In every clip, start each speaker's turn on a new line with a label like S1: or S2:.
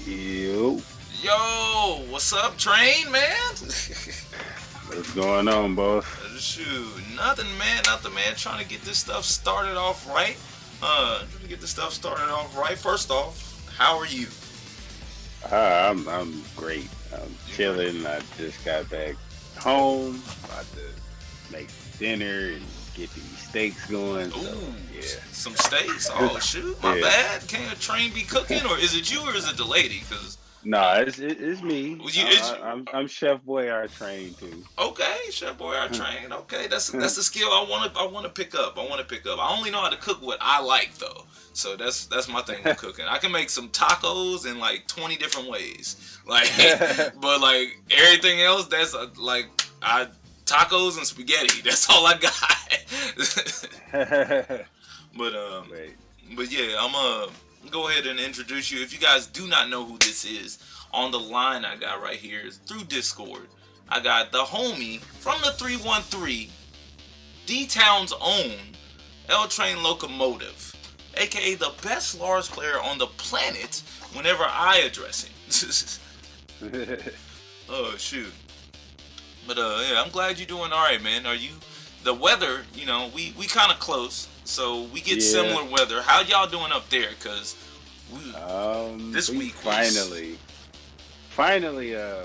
S1: Yo,
S2: Yo, what's up, Train, man?
S1: what's going on, boss?
S2: Shoot, nothing, man, nothing, man. Trying to get this stuff started off right. Trying to get this stuff started off right. First off, how are you?
S1: I'm great. I'm
S2: You great?
S1: chilling. I just got back home. About to make dinner and get these steaks going. So
S2: Ooh,
S1: yeah,
S2: some steaks. Oh shoot, my
S1: yeah.
S2: bad. Can a train be cooking, or is it you, or is it the lady? Cause
S1: No, it's me.
S2: you, it's
S1: I'm Chef Boyardee trained too.
S2: okay, Chef Boy, I train. Okay, that's a skill I wanna pick up. I wanna pick up. I only know how to cook what I like though. So that's my thing with cooking. I can make some tacos in like 20 different ways. Like, but like everything else, that's like I tacos and spaghetti. That's all I got. but
S1: Wait.
S2: but yeah, I'm go ahead and introduce you. If you guys do not know who this is, on the line I got right here is through Discord. I got the homie from the 313, D Town's own Ltrain Locomotive, aka the best Lars player on the planet whenever I address him. Oh shoot. But yeah, I'm glad you're doing all right, man. Are you? The weather, we kind of close, so we get
S1: Yeah.
S2: similar weather. How y'all doing up there? Cause this
S1: We
S2: week was
S1: finally, a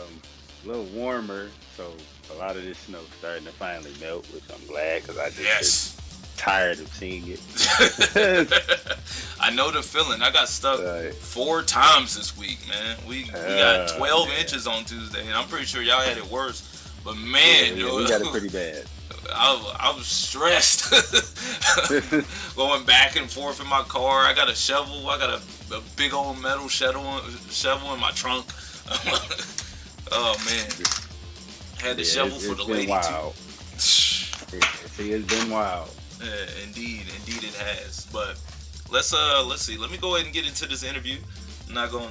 S1: little warmer. So a lot of this snow starting to finally melt, which I'm glad because I just
S2: yes.
S1: get tired of seeing it.
S2: I know the feeling. I got stuck
S1: Right.
S2: 4 times this week, man. We got 12
S1: Man.
S2: inches on Tuesday, and I'm pretty sure y'all had it worse. But
S1: Yeah,
S2: man,
S1: yeah, we got it pretty bad.
S2: I was stressed going back and forth in my car. I got a shovel. I got a big old metal shovel in my trunk. Oh man, had the
S1: Yeah,
S2: shovel for
S1: it's
S2: the
S1: been
S2: lady
S1: wild.
S2: too.
S1: See, it's been wild.
S2: Indeed it has. But let's see. Let me go ahead and get into this interview. I'm not gonna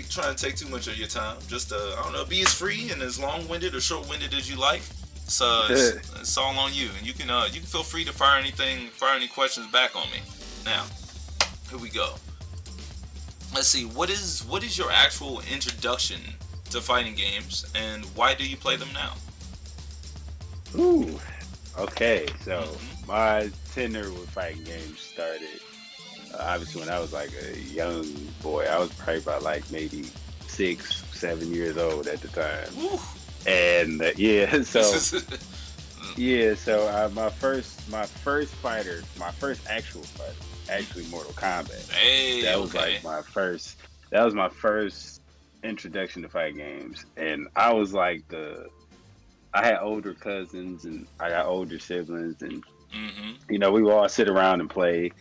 S2: try and take too much of your time. Just I don't know, be as free and as long-winded or short-winded as you like. So it's all on you, and you can feel free to fire any questions back on me. Now, here we go. Let's see. What is your actual introduction to fighting games, and why do you play them now?
S1: Ooh. Okay, so
S2: Mm-hmm.
S1: my tenure with fighting games started obviously when I was like a young boy. I was probably about like maybe 6, 7 years old at the time.
S2: Woo.
S1: And yeah, so
S2: This is
S1: yeah, so my first actual fighter, actually Mortal Kombat.
S2: hey,
S1: That was
S2: okay.
S1: like that was my first introduction to fight games, and I was like I had older cousins and I got older siblings, and
S2: Mm-hmm.
S1: we would all sit around and play,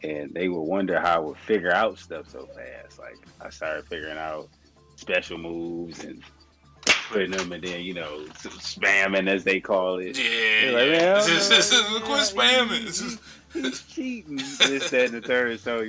S1: and they would wonder how I would figure out stuff so fast. Like I started figuring out special moves and putting them, and then spamming as they call it.
S2: Yeah,
S1: They're like,
S2: yeah.
S1: man,
S2: Quit spamming.
S1: he's cheating, this, that, and the third. So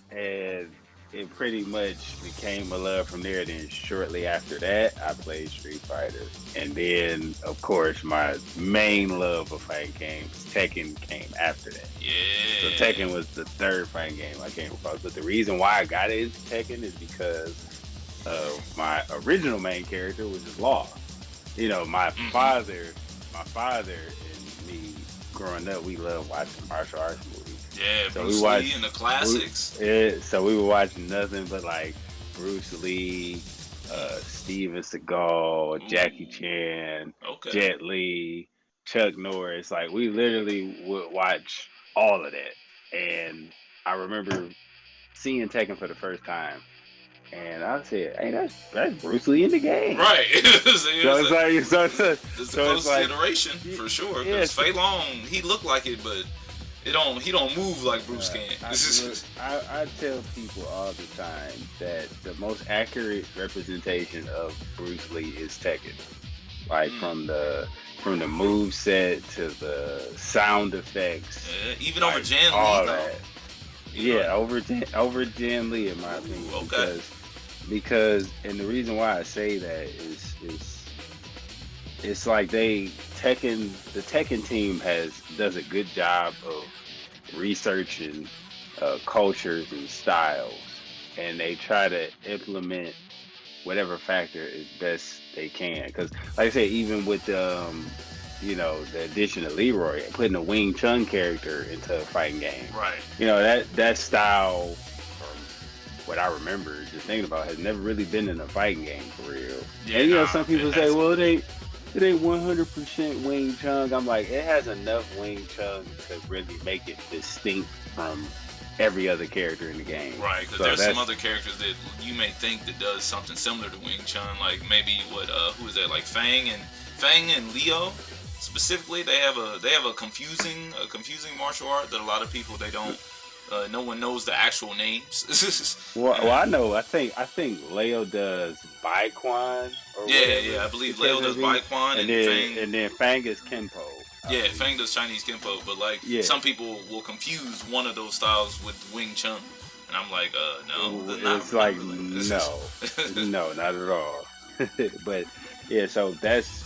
S1: and it pretty much became a love from there. Then shortly after that, I played Street Fighter, and then of course my main love of fighting games, Tekken, came after that. So
S2: Yeah.
S1: Tekken was the third fighting game I came across. But the reason why I got into Tekken is because my original main character was just Law.
S2: Mm-hmm.
S1: My father and me growing up, we loved watching martial arts movies.
S2: Yeah,
S1: So
S2: Bruce
S1: we watched
S2: Lee and the classics.
S1: so we were watching nothing but like Bruce Lee, Steven Seagal, Jackie
S2: Ooh,
S1: Chan,
S2: okay.
S1: Jet Li, Chuck Norris. Like we literally would watch all of that. And I remember seeing Tekken for the first time, and I said, "Hey, that's Bruce Lee in the game."
S2: Right.
S1: So it's like
S2: It's the
S1: so it's
S2: closest
S1: like
S2: iteration for sure.
S1: yeah.
S2: Because Fei Long, he looked like it, but he don't move like Bruce can.
S1: I tell people all the time that the most accurate representation of Bruce Lee is Tekken. Like
S2: Mm.
S1: from the move set to the sound effects,
S2: Yeah, even over
S1: like
S2: Jan
S1: all
S2: Lee though.
S1: that.
S2: You know?
S1: Yeah, over Jan Lee in my opinion.
S2: Ooh, okay.
S1: Because and the reason why I say that is it's like the Tekken team does a good job of researching cultures and styles, and they try to implement whatever factor is best they can. Because, like I said, even with the addition of Leroy, putting a Wing Chun character into a fighting game,
S2: Right.
S1: that style, from what I remember, just thinking about, has never really been in a fighting game for real.
S2: Yeah,
S1: And
S2: nah,
S1: some people say, well, it ain't 100% Wing Chun. I'm like, it has enough Wing Chun to really make it distinct from every other character in the game.
S2: Right, because there's some other characters that you may think that does something similar to Wing Chun, like maybe who is that, like Fang and Leo specifically. They have a confusing martial art that a lot of people they don't. No one knows the actual names.
S1: Well, I know. I think Leo does Baikwan.
S2: Yeah. I believe Leo does Baikwan
S1: and then Fang is Kenpo.
S2: Yeah, Fang does Chinese Kenpo, but some people will confuse one of those styles with Wing Chun, and I'm like, no,
S1: it's like no, not at all. But yeah, so that's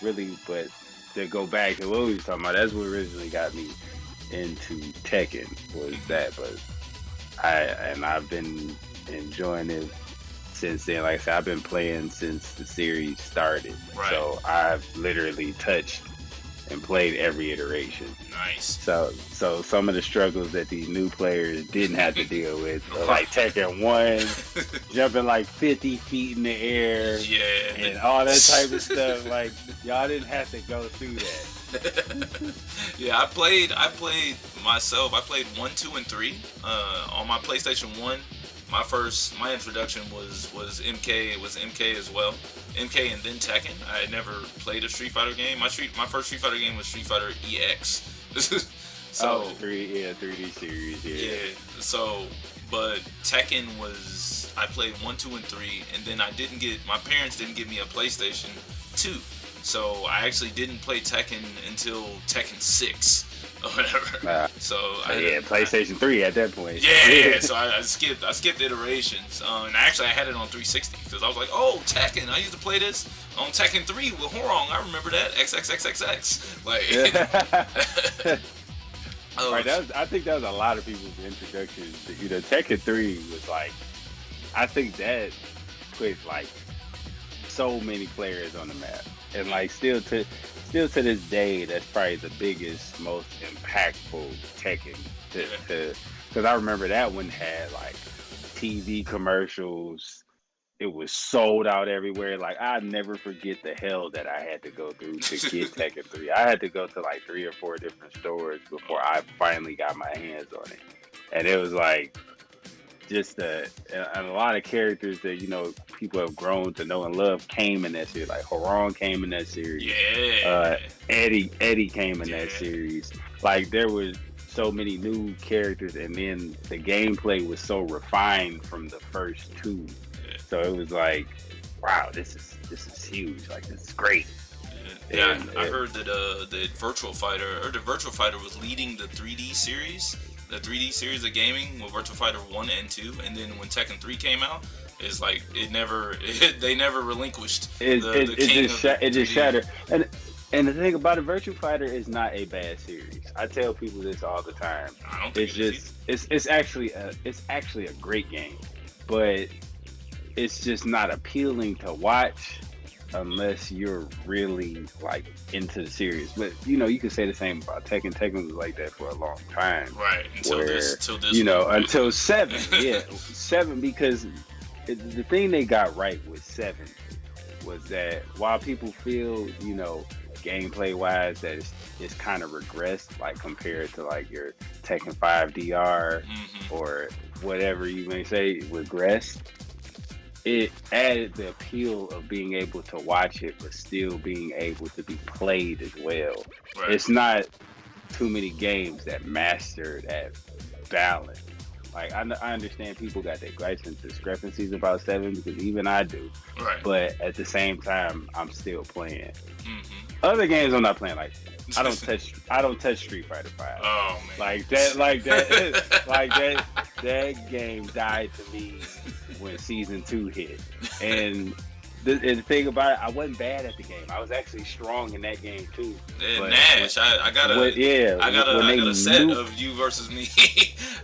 S1: really, but to go back to what we was talking about, that's what originally got me into Tekken was that. But I've been enjoying it since then. Like I said, I've been playing since the series started, so I've literally touched and played every iteration.
S2: Nice.
S1: So some of the struggles that these new players didn't have to deal with, like Tekken 1, jumping like 50 feet in the air, and all that type of stuff. Like, y'all didn't have to go through that.
S2: Yeah, I played myself. I played 1, 2, and 3 on my PlayStation 1. My introduction was MK. It was MK as well. MK and then Tekken. I had never played a Street Fighter game. My first Street Fighter game was Street Fighter EX. So
S1: 3D series. Yeah.
S2: So, but Tekken was, I played 1, 2, and 3, and then my parents didn't give me a PlayStation 2. So I actually didn't play Tekken until Tekken 6. Or whatever.
S1: PlayStation 3 at that point.
S2: Yeah. So I skipped iterations. And actually, I had it on 360 because I was like, oh, Tekken. I used to play this on Tekken 3 with Horong. I remember that. XXXXX. Like.
S1: I think that was a lot of people's introduction to Tekken 3 was like, I think that put like so many players on the map, and like still to this day, that's probably the biggest, most impactful Tekken. Because I remember that one had like TV commercials. It was sold out everywhere. Like, I'll never forget the hell that I had to go through to get Tekken 3. I had to go to like 3 or 4 different stores before I finally got my hands on it. And it was like just a lot of characters that people have grown to know and love came in that series. Like Horong came in that series.
S2: Yeah.
S1: Eddie came in that series. Like, there was so many new characters, and then the gameplay was so refined from the first 2. So it was like, wow, this is huge. Like, this is great.
S2: Yeah, I heard that the Virtual Fighter was leading the 3D series. The 3D series of gaming with Virtua Fighter 1 and 2, and then when Tekken 3 came out, it's like they never relinquished
S1: it just shattered. And the thing about it, Virtua Fighter is not a bad series. I tell people this all the time.
S2: I don't think
S1: it's actually a great game, but it's just not appealing to watch unless you're really like into the series. But you can say the same about Tekken. Tekken was like that for a long time,
S2: right? Until this
S1: until 7. Yeah, 7, because the thing they got right with 7 was that while people feel gameplay wise that it's kind of regressed, like compared to like your Tekken 5 DR or whatever you may say regressed, it added the appeal of being able to watch it, but still being able to be played as well. Right. It's not too many games that master that balance. Like, I understand people got their gripes and discrepancies about 7, because even I do.
S2: Right.
S1: But at the same time, I'm still playing. Other games I'm not playing. Like, I don't touch Street Fighter 5.
S2: Oh man.
S1: Like that game died to me when season 2 hit. And the thing about it, I wasn't bad at the game. I was actually strong in that game too.
S2: Yeah,
S1: But
S2: Nash, I got
S1: when they
S2: a set
S1: nuked,
S2: of you versus me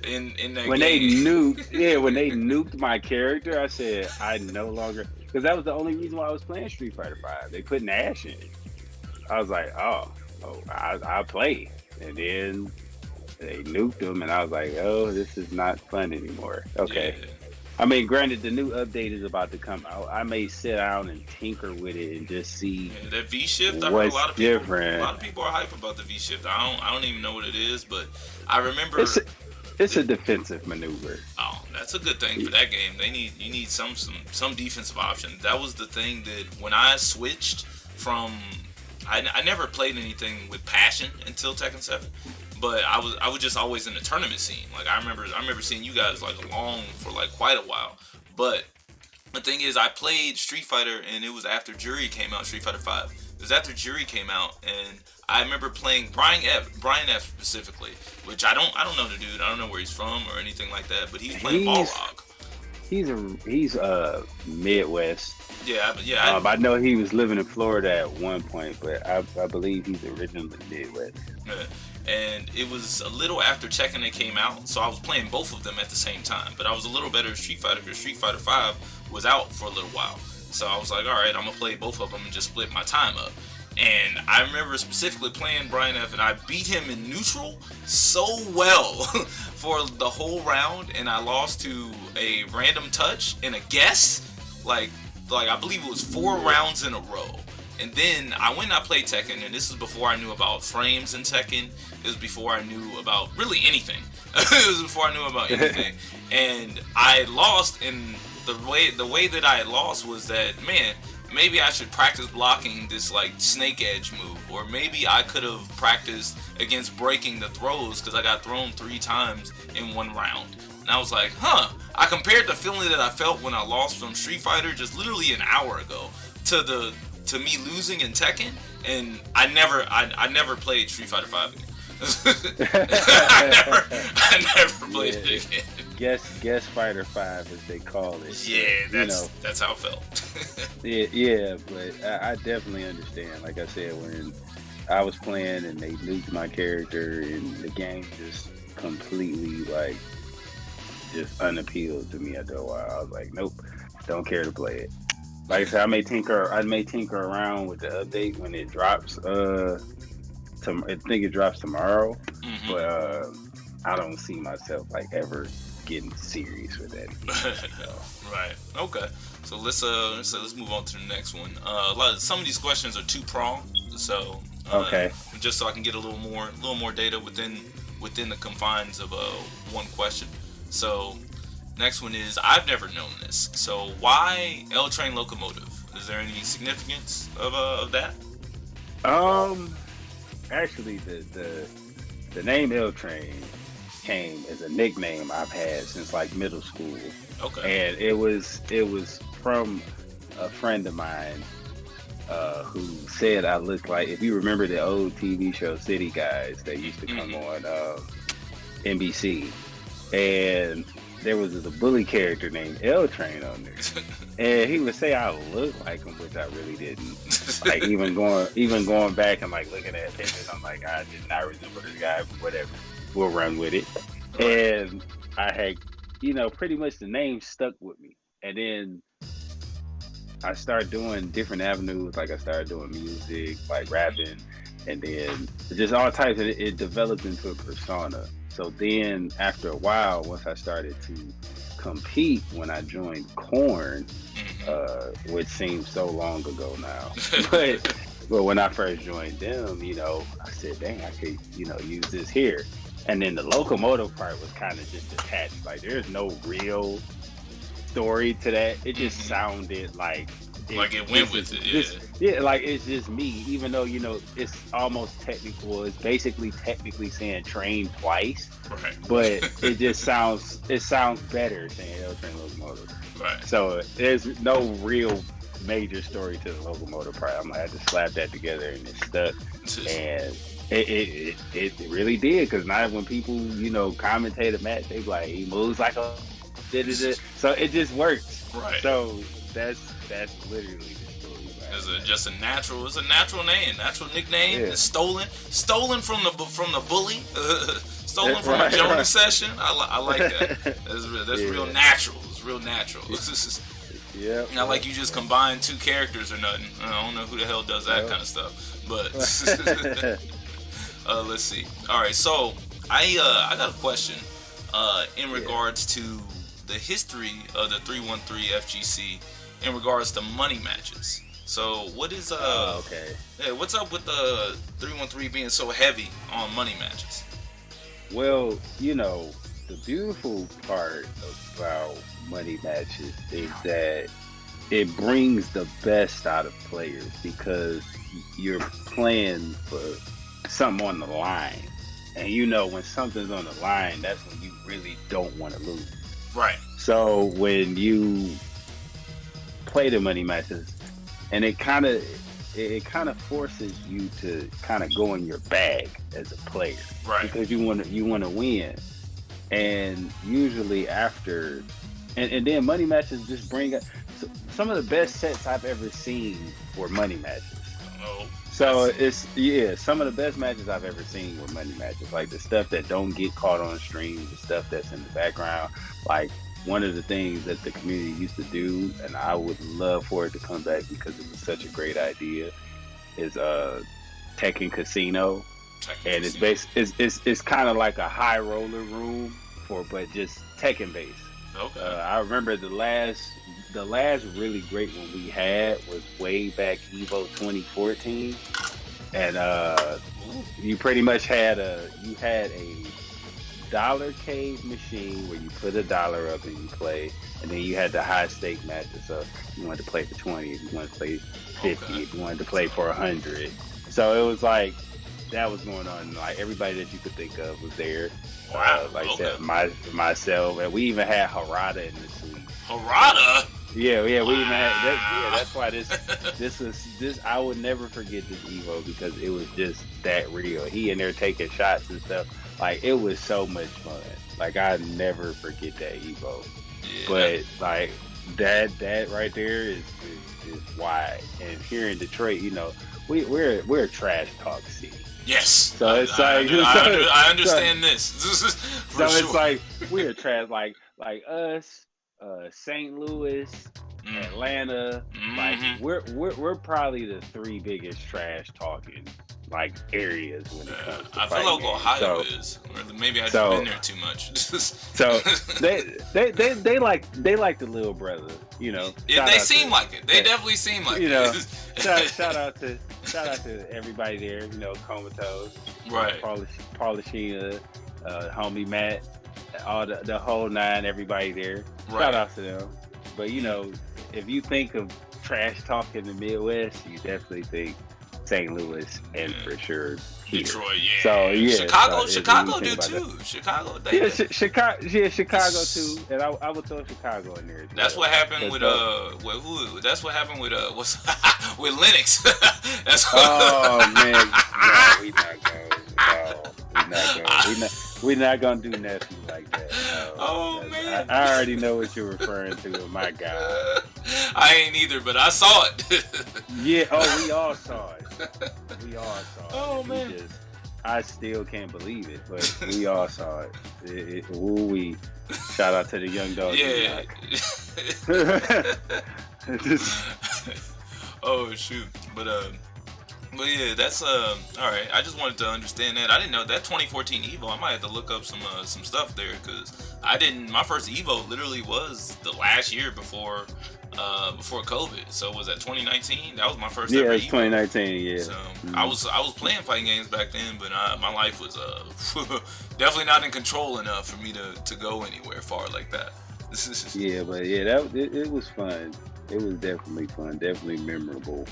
S2: in that
S1: when they
S2: game.
S1: nuked, when they nuked my character, I said I no longer, because that was the only reason why I was playing Street Fighter Five. They put Nash in it. I was like, I'll play, and then they nuked him, and I was like, oh, this is not fun anymore. Okay.
S2: Yeah.
S1: I mean, granted, the new update is about to come out. I may sit down and tinker with it and just see
S2: That V shift, I heard
S1: what's
S2: a lot of people.
S1: different.
S2: A lot of people are hype about the V shift. I don't even know what it is, but I remember.
S1: It's a defensive maneuver.
S2: Oh, that's a good thing for that game. You need some defensive options. That was the thing that when I switched from, I never played anything with passion until Tekken 7. But I was just always in the tournament scene. Like I remember seeing you guys like along for like quite a while. But the thing is, I played Street Fighter, and it was after Jury came out. Street Fighter 5. It was after Jury came out, and I remember playing Brian F specifically, which I don't know the dude. I don't know where he's from or anything like that. But he's playing Balrog.
S1: He's Midwest.
S2: Yeah,
S1: I know he was living in Florida at one point, but I believe he's originally Midwest.
S2: Yeah. And it was a little after Tekken that came out, so I was playing both of them at the same time. But I was a little better at Street Fighter because Street Fighter 5 was out for a little while. So I was like, all right, I'm going to play both of them and just split my time up. And I remember specifically playing Brian F, and I beat him in neutral so well for the whole round, and I lost to a random touch and a guess. Like I believe it was 4 rounds in a row. And then I went and I played Tekken, and this is before I knew about frames in Tekken. It was before I knew about really anything. It was before I knew about anything. And I lost, and the way that I lost was that, man, maybe I should practice blocking this like snake edge move, or maybe I could have practiced against breaking the throws because I got thrown 3 times in one round. And I was like, I compared the feeling that I felt when I lost from Street Fighter just literally an hour ago to me losing in Tekken, and I never played Street Fighter 5 again. I never played it again.
S1: Guess Fighter 5 as they call it.
S2: Yeah, that's how it felt.
S1: yeah, but I definitely understand. Like I said, when I was playing and they nuked my character, and the game just completely just unappealed to me after a while. I was like, nope, don't care to play it. Like I said, I may tinker around with the update when it drops. I think it drops tomorrow, but I don't see myself ever getting serious with that.
S2: Right. Okay. So let's move on to the next one. Some of these questions are 2-pronged, so
S1: okay.
S2: Just so I can get a little more data within the confines of one question. So next one is, I've never known this. So why Ltrain locomotive? Is there any significance of that?
S1: Actually, the name Ltrain came as a nickname I've had since middle school.
S2: Okay.
S1: And it was from a friend of mine who said I looked like, if you remember the old TV show City Guys that used to come on NBC, and there was a bully character named Ltrain on there, and he would say I looked like him, which I really didn't. Even going back and looking at pictures, I'm like, I did not resemble this guy, but whatever, we'll run with it. And I had, pretty much the name stuck with me, and then I started doing different avenues. I started doing music, rapping, and then just all types of it. It developed into a persona. So then after a while, once I started to compete, when I joined Korn, which seems so long ago now, but when I first joined them, I said, dang, I could, use this here. And then the locomotive part was kind of just attached. There's no real story to that. It just sounded like
S2: it went with it.
S1: It's just me, even though it's almost technical. It's basically technically saying train twice,
S2: right?
S1: But it sounds better saying Ltrain locomotive.
S2: Right.
S1: So there's no real major story to the locomotive part. I had to slap that together, and it stuck. And it really did, because now when people commentate a match, they be like, he moves like a so it just works.
S2: Right.
S1: So that's literally the story.
S2: It's a natural name, natural nickname.
S1: Yeah.
S2: It's stolen from the bully, stolen from
S1: Right,
S2: a Jonas
S1: right.
S2: session. I like that. That's
S1: Yeah.
S2: real natural. It's real natural.
S1: Yep.
S2: Not like you just combine two characters or nothing. I don't know who the hell does that
S1: Yep.
S2: kind of stuff. But let's see. All right, so I got a question in regards to the history of the 313 FGC in regards to money matches. So what is
S1: okay.
S2: yeah, what's up with the 313 being so heavy on money matches?
S1: Well, the beautiful part about money matches is that it brings the best out of players because you're playing for something on the line. And when something's on the line, that's when you really don't want to lose.
S2: Right.
S1: So when you play the money matches, and it kind of forces you to kind of go in your bag as a player,
S2: Right.
S1: Because you want to win, and usually after, and then money matches just bring up some of the best sets I've ever seen were money matches.
S2: Oh.
S1: So some of the best matches I've ever seen were money matches, like the stuff that don't get caught on stream, the stuff that's in the background. Like one of the things that the community used to do, and I would love for it to come back because it was such a great idea, is Tekken Casino, and it's it's kind of like a high roller room but just Tekken based.
S2: Okay.
S1: I remember the last really great one we had was way back Evo 2014, and you pretty much had a dollar cave machine where you put $1 up and you play, and then you had the high stake matches. So you wanted to play for 20, if you wanted to play 50, if you wanted to play for 100. So it was like that was going on. Like everybody that you could think of was there.
S2: Wow.
S1: That, myself, and we even had Harada in the suite.
S2: Harada.
S1: Yeah, we even had that. Yeah, that's why this I would never forget this Evo because it was just that real. He in there taking shots and stuff. Like it was so much fun. Like I never forget that Evo.
S2: Yeah.
S1: But like that right there is why. And here in Detroit, we're a trash talk city.
S2: Yes.
S1: So it's
S2: I understand this. For
S1: so
S2: sure.
S1: it's like we're trash like us, St. Louis, Atlanta. Like we're probably the 3 biggest trash talking like areas when it comes to
S2: I feel like Ohio is. Or maybe I've just been there too much.
S1: So they like the little brother,
S2: They seem like it. They definitely seem like it.
S1: Shout out to everybody there, Comatose,
S2: right?
S1: Paula Sheena, homie Matt, all the whole 9, everybody there.
S2: Right.
S1: Shout out to them. But if you think of trash talk in the Midwest, you definitely think St. Louis and for sure here.
S2: Detroit, yeah.
S1: So
S2: Chicago do too. Chicago,
S1: Chicago too, and I would throw Chicago in there.
S2: That's what happened with That's what happened with with Linux. That's
S1: oh man, no, we're not gonna do nothing like that. No,
S2: oh man,
S1: I already know what you're referring to. My God,
S2: I ain't either, but I saw it.
S1: Yeah. Oh, we all saw it.
S2: Oh man.
S1: I still can't believe it, but we all saw it. We shout out to the young dog.
S2: Yeah. Oh shoot, but yeah, that's all right. I just wanted to understand that. I didn't know that 2014 Evo. I might have to look up some stuff there because I didn't. My first Evo literally was the last year before COVID. So was that 2019? That was my first ever
S1: Evo. Yeah, it's
S2: Evo.
S1: 2019. Yeah.
S2: So I was playing fighting games back then, but my life was definitely not in control enough for me to go anywhere far like that.
S1: Yeah, but yeah, it was fun. It was definitely fun. Definitely memorable.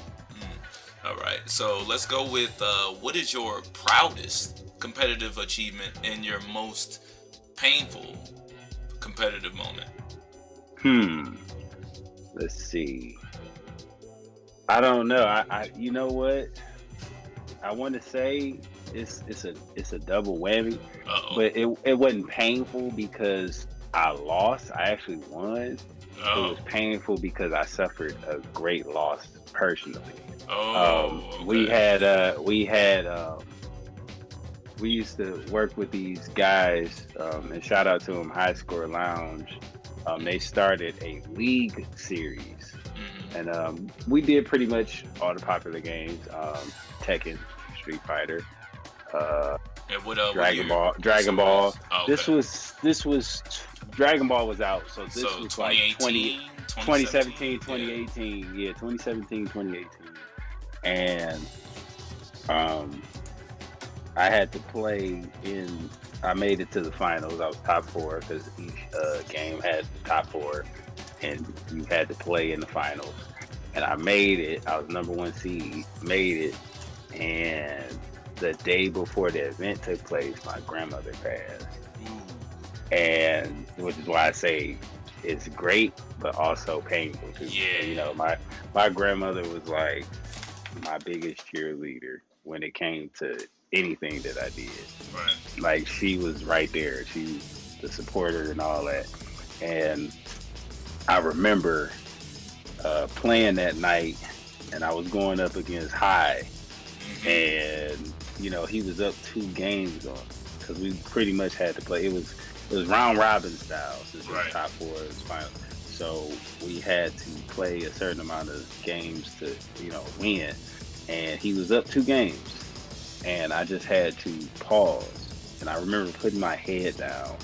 S2: All right, so let's go with what is your proudest competitive achievement and your most painful competitive moment?
S1: Let's see. I don't know. I you know what? I want to say it's a double whammy,
S2: Uh-oh.
S1: but it wasn't painful because I lost. I actually won. It
S2: Oh.
S1: was painful because I suffered a great loss personally.
S2: Oh.
S1: We
S2: Okay.
S1: had we used to work with these guys, and shout out to them, High Score Lounge. They started a league series,
S2: Mm-hmm.
S1: and we did pretty much all the popular games: Tekken, Street Fighter, uh,
S2: And what
S1: Dragon
S2: year?
S1: Ball.
S2: Some
S1: Dragon
S2: of
S1: Ball.
S2: these. Oh,
S1: This
S2: okay.
S1: was this was Dragon Ball was out, so this
S2: So
S1: was like
S2: 2018, 2017.
S1: 2017,
S2: Yeah.
S1: 2018. Yeah, 2017, 2018. And um, I had to play in. I made it to the finals. I was top four because each game had the top four, and you had to play in the finals. And I made it. I was number one seed. Made it, and the day before the event took place, my grandmother passed,
S2: Ooh.
S1: and which is why I say it's great, but also painful too. And,
S2: Yeah.
S1: my grandmother was like my biggest cheerleader when it came to anything that I did.
S2: Right.
S1: Like she was right there. She was the supporter and all that. And I remember playing that night, and I was going up against High,
S2: Mm-hmm.
S1: and he was up 2 games on because we pretty much had to play. It was round robin style since it was
S2: Right.
S1: top four. It was final. So we had to play a certain amount of games to win, and he was up 2 games, and I just had to pause. And I remember putting my head down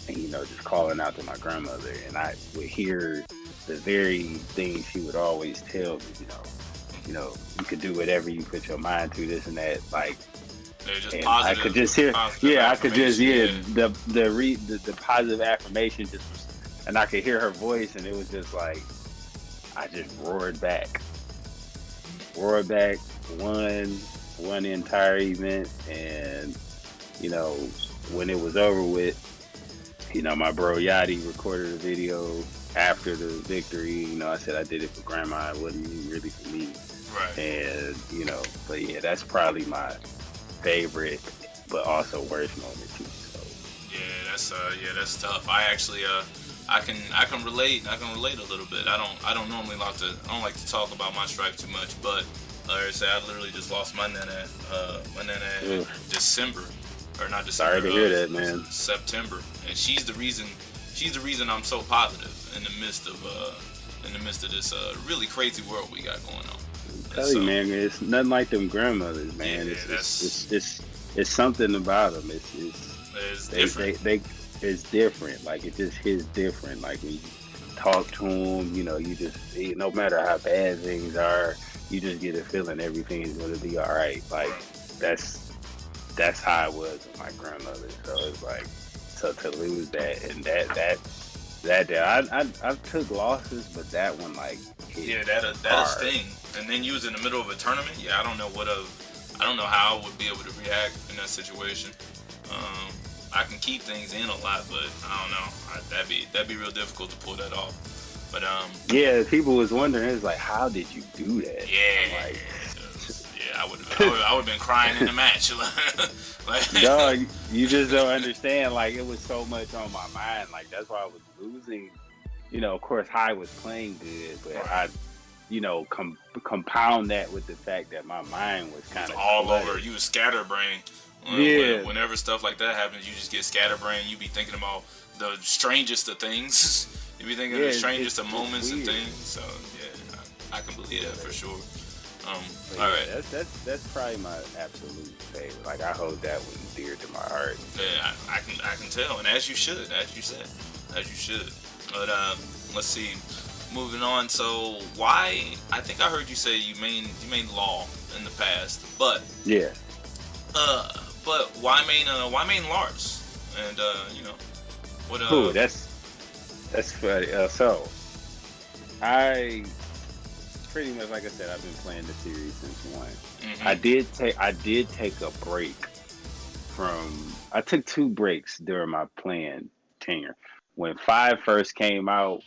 S1: and just calling out to my grandmother, and I would hear the very thing she would always tell me, you could do whatever you put your mind to, this and that, like.
S2: They're just
S1: And I could just hear,
S2: positive
S1: yeah, I could just,
S2: affirmation.
S1: yeah,
S2: Yeah.
S1: the positive affirmation and I could hear her voice, and it was just like I just roared back, won the entire event, and you know when it was over with, my bro Yachty recorded a video after the victory. I said I did it for grandma, it wasn't really for me,
S2: Right.
S1: and but yeah, that's probably my favorite, but also worst moment too. So
S2: That's tough. I actually I can relate. I can relate a little bit. I don't normally like to talk about my stripe too much, but like I say, I literally just lost my nana in
S1: ugh,
S2: December, or not
S1: sorry
S2: December,
S1: to hear that, man.
S2: September, and she's the reason I'm so positive in the midst of this really crazy world we got going on. And
S1: Tell you,
S2: so
S1: man, it's nothing like them grandmothers,
S2: yeah,
S1: man. It's
S2: that's
S1: it's it's, it's something about them. It's
S2: it's different.
S1: they it's different. Like it just hits different. Like when you talk to them, you just no matter how bad things are, you just get a feeling everything is going to be all right. Like that's how it was with my grandmother. So it's like to lose that, and that day, I took losses, but that one like hit
S2: Yeah, that
S1: hard.
S2: sting. And then you was in the middle of a tournament. Yeah, I don't know how I would be able to react in that situation. Um, I can keep things in a lot, but I don't know. That'd be real difficult to pull that off. But
S1: Yeah, people was wondering. It's like, how did you do that? I'm
S2: yeah,
S1: like,
S2: yeah, I would have been crying in the match. like,
S1: dog, you just don't understand. Like, it was so much on my mind. Like, that's why I was losing. Of course, High was playing good, but
S2: right.
S1: I, compound that with the fact that my mind was
S2: It's
S1: kind of
S2: all over.
S1: cluttered.
S2: You was scatterbrain.
S1: Yeah,
S2: Whenever stuff like that happens, you just get scatterbrain. You be thinking about the strangest of things. You be thinking of
S1: yeah,
S2: the strangest of
S1: it's
S2: moments and
S1: weird.
S2: things. So yeah, I can believe that for sure.
S1: But
S2: All
S1: yeah,
S2: right.
S1: that's probably my absolute favorite. Like, I hold that one dear to my heart.
S2: Yeah, I can tell, and as you should, as you said, as you should. But let's see. Moving on. So why? I think I heard you say you main law in the past,
S1: Yeah.
S2: uh, but why main Lars? And what
S1: Cool. That's funny. So I pretty much, like I said, I've been playing the series since one.
S2: hmm
S1: I did take a break from. I took 2 breaks during my playing tenure. When 5 first came out,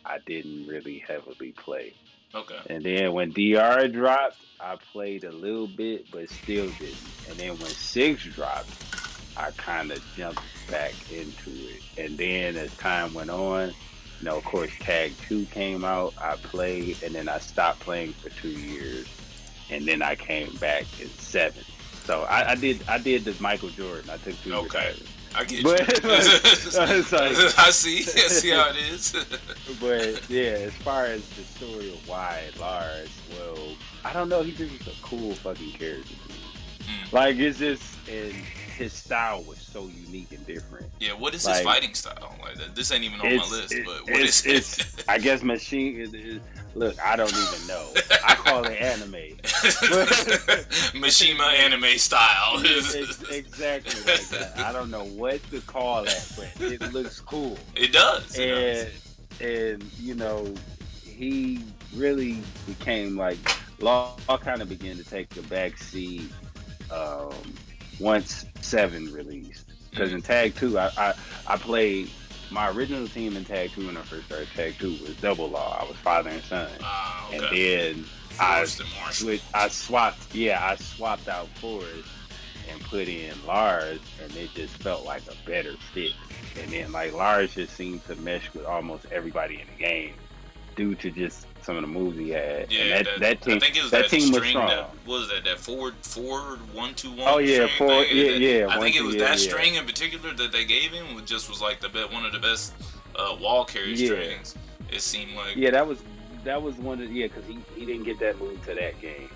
S1: I didn't really heavily play,
S2: Okay.
S1: and then when DR dropped, I played a little bit, but still didn't. And then when 6 dropped, I kind of jumped back into it. And then as time went on, of course, Tag 2 came out. I played, and then I stopped playing for 2 years, and then I came back in 7. So I did the Michael Jordan. I took 2
S2: Okay.
S1: retires.
S2: I get
S1: But
S2: you.
S1: it's like,
S2: I see how it is.
S1: but yeah, as far as the story of why Lars, well, I don't know. He just was a cool fucking character to me. Like it's just, and his style was so unique and different.
S2: Yeah, what is his
S1: Like,
S2: fighting style? Like this ain't even on my list, but what is
S1: it's
S2: it?
S1: I guess look, I don't even know. I call it anime.
S2: Mishima anime style.
S1: Exactly like that. I don't know what to call that, but it looks cool.
S2: It does.
S1: And he really became like Law kind of began to take the back seat once 7 released. Because in Tag 2, I played my original team in Tag 2 when I first started Tag 2 was Double Law. I was father and son.
S2: Okay.
S1: And then I swapped out Forrest and put in Lars, and it just felt like a better fit. And then like Lars just seemed to mesh with almost everybody in the game due to just some of the moves he had.
S2: Yeah,
S1: and that team,
S2: I think it was
S1: that team was strong.
S2: What was that? That forward 1-2-1.
S1: Oh yeah,
S2: forward.
S1: Yeah.
S2: I think it was that string in particular that they gave him, was like one of the best wall carry strings. It seemed like.
S1: Yeah, that was one of because he didn't get that move to that game,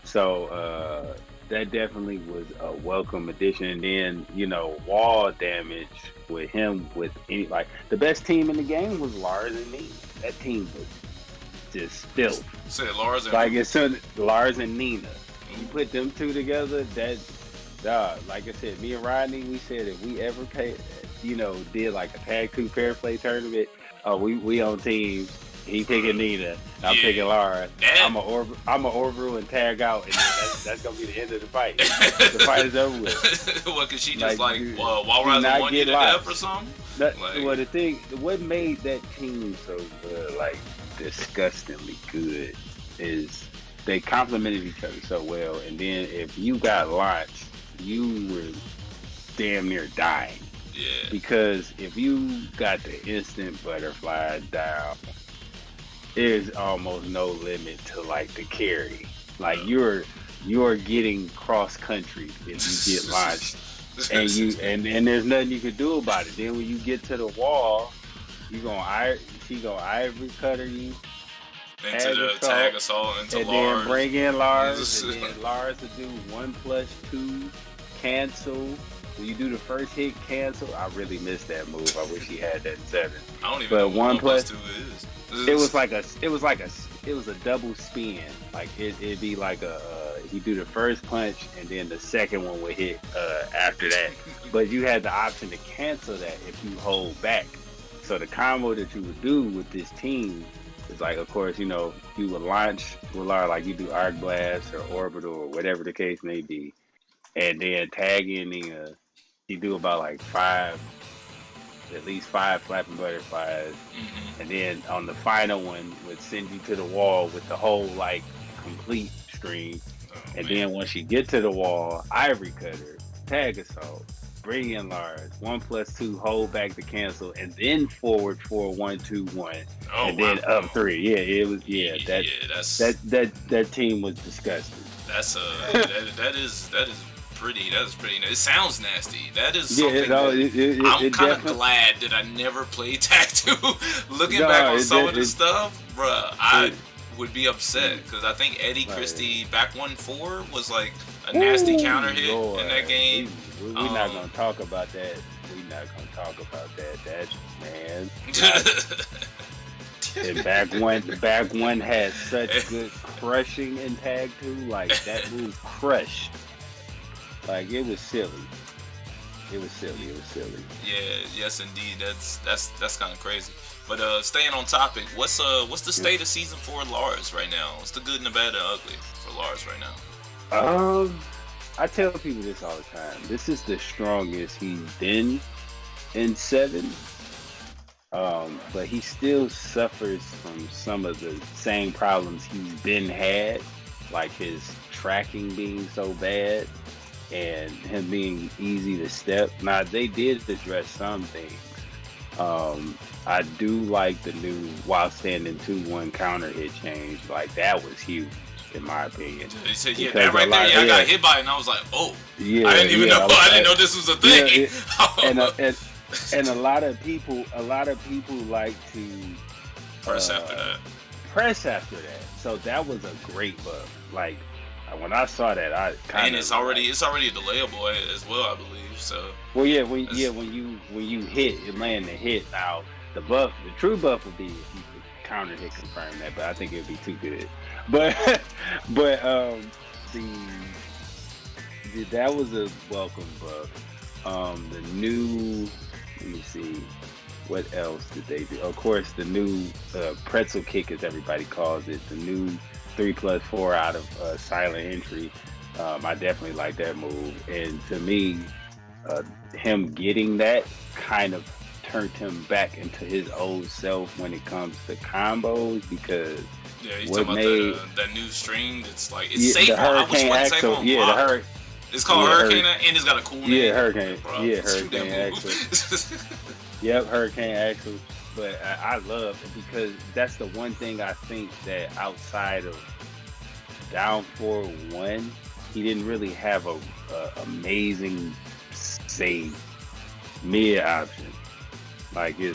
S1: so that definitely was a welcome addition. And then wall damage with him with the best team in the game was Lars and Nina. That team was just filth.
S2: Say Lars and
S1: Lars and Nina. You put them two together, like I said, me and Rodney, we said if we ever did like a tag 2 fair play tournament, we on teams. He picking Nina, I'm picking Lars. I'm a Orville and tag out, and that's gonna be the end of the fight. The fight is over with.
S2: What? Cause she just Wall Riser won you to death or something?
S1: What made that team so disgustingly good is they complemented each other so well, and then if you got launched, you were damn near dying.
S2: Yeah.
S1: Because if you got the instant butterfly down, there's almost no limit to the carry. Like you're getting cross country if you get launched, and there's nothing you can do about it. Then when you get to the wall, she gonna ivory cutter you
S2: into the tag assault into
S1: and
S2: Lars.
S1: Then bring in Lars, and then Lars to do 1+2 cancel. When you do the first hit cancel, I really missed that move. I wish he had that in 7.
S2: I don't even know what 1+2 is.
S1: It was a double spin. Like it'd be like you do the first punch and then the second one would hit after that. But you had the option to cancel that if you hold back. So the combo that you would do with this team is of course, you would launch with like you do Arc Blast or Orbital or whatever the case may be, and then tag in you do about at least 5 flapping butterflies, and then on the final one would send you to the wall with the whole complete stream, and then once you get to the wall, ivory cutter, tag assault, bring in Lars, 1+2, hold back to cancel, and then forward for 1-2-1, and then up 3. Yeah, it was. That team was disgusting.
S2: That is pretty. That's pretty. It sounds nasty. That is something. I'm kind of glad that I never played Tag 2. Looking back on some of the stuff, bruh, I would be upset because I think Eddie Christie back 1-4 was a nasty counter hit in that game.
S1: We're not gonna talk about that. That man. And back one had such good crushing in Tag 2. That move crushed. It was silly. It was silly.
S2: Yeah, yes indeed. That's kind of crazy. But staying on topic, what's the state of season 4 Lars right now? What's the good and the bad and ugly for Lars right now?
S1: I tell people this all the time. This is the strongest he's been in 7. But he still suffers from some of the same problems he's been had, like his tracking being so bad. and him being easy to step. Now they did address some things. I do like the new while standing 2-1 counter hit change. Like that was huge in my opinion.
S2: He said, "Yeah,
S1: Because
S2: that right there. Yeah, I got hit by it, and I was like, oh, I
S1: yeah,
S2: didn't even know. I didn't know this was a
S1: yeah,
S2: thing."
S1: and and a lot of people like to
S2: Press after that.
S1: press after that. So that was a great buff. Like when I saw that, I kind of
S2: And it's already a delayable as well, I believe. So
S1: well, yeah, when you hit and land the hit. Now the true buff would be if you could counter hit confirm that, but I think it'd be too good. But that was a welcome buff. The new, let me see, what else did they do? Of course, the new pretzel kick, as everybody calls it, the new 3+4 out of silent entry. I definitely like that move, and to me, him getting that kind of turned him back into his old self when it comes to combos because
S2: yeah, he's
S1: what
S2: talking
S1: made
S2: about the new string that's like it's safe
S1: the
S2: on. I wish it
S1: Hurricane
S2: wasn't safe
S1: Axle,
S2: on
S1: yeah,
S2: block. It's called Hurricane, and it's got a cool name.
S1: Yeah, Hurricane.
S2: Bro,
S1: Yeah,
S2: shoot that
S1: Hurricane
S2: move.
S1: Axle. Yep, Hurricane Axle. But I love it because that's the one thing I think that outside of down 4-1, he didn't really have a amazing save mid option. Like he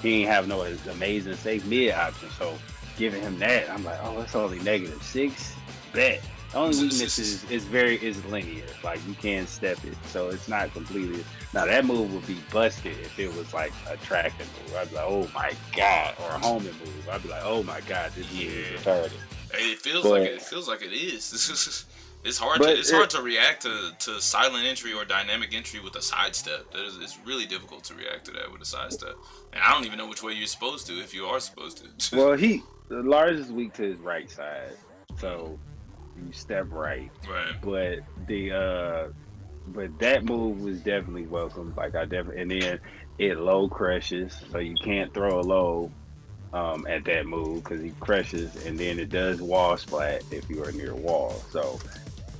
S1: ain't have no amazing save mid option. So giving him that, I'm like, oh, it's only -6. Bet. The only weakness is linear. Like you can't step it, so it's not completely. Now that move would be busted if it was like a tracking move. I'd be like, oh my god, or a homing move. I'd be like, oh my god, this move is retarded.
S2: It feels like it is. It's hard to react to silent entry or dynamic entry with a sidestep. It's really difficult to react to that with a sidestep. And I don't even know which way you're supposed to if you are supposed to.
S1: Well, Lars is weak to his right side, so you step right.
S2: Right.
S1: But that move was definitely welcome. Like and then it low crushes, so you can't throw a low at that move because he crushes, and then it does wall splat if you are near wall. So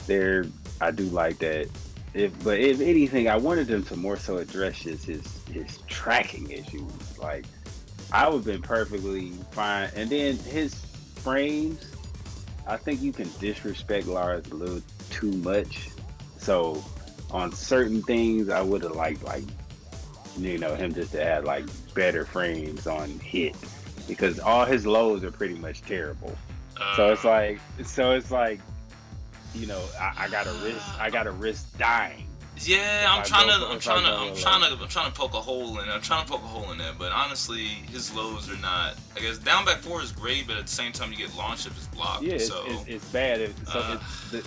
S1: I do like that. If anything, I wanted them to more so address his tracking issues. Like I would have been perfectly fine, and then his frames. I think you can disrespect Lars a little too much. So on certain things, I would have liked him just to add like better frames on hit because all his lows are pretty much terrible. So it's like I gotta risk dying.
S2: Yeah, I'm trying to poke a hole in that, but honestly, his lows are not. I guess down back 4 is great, but at the same time, you get launch if it's blocked.
S1: Yeah,
S2: so
S1: it's bad.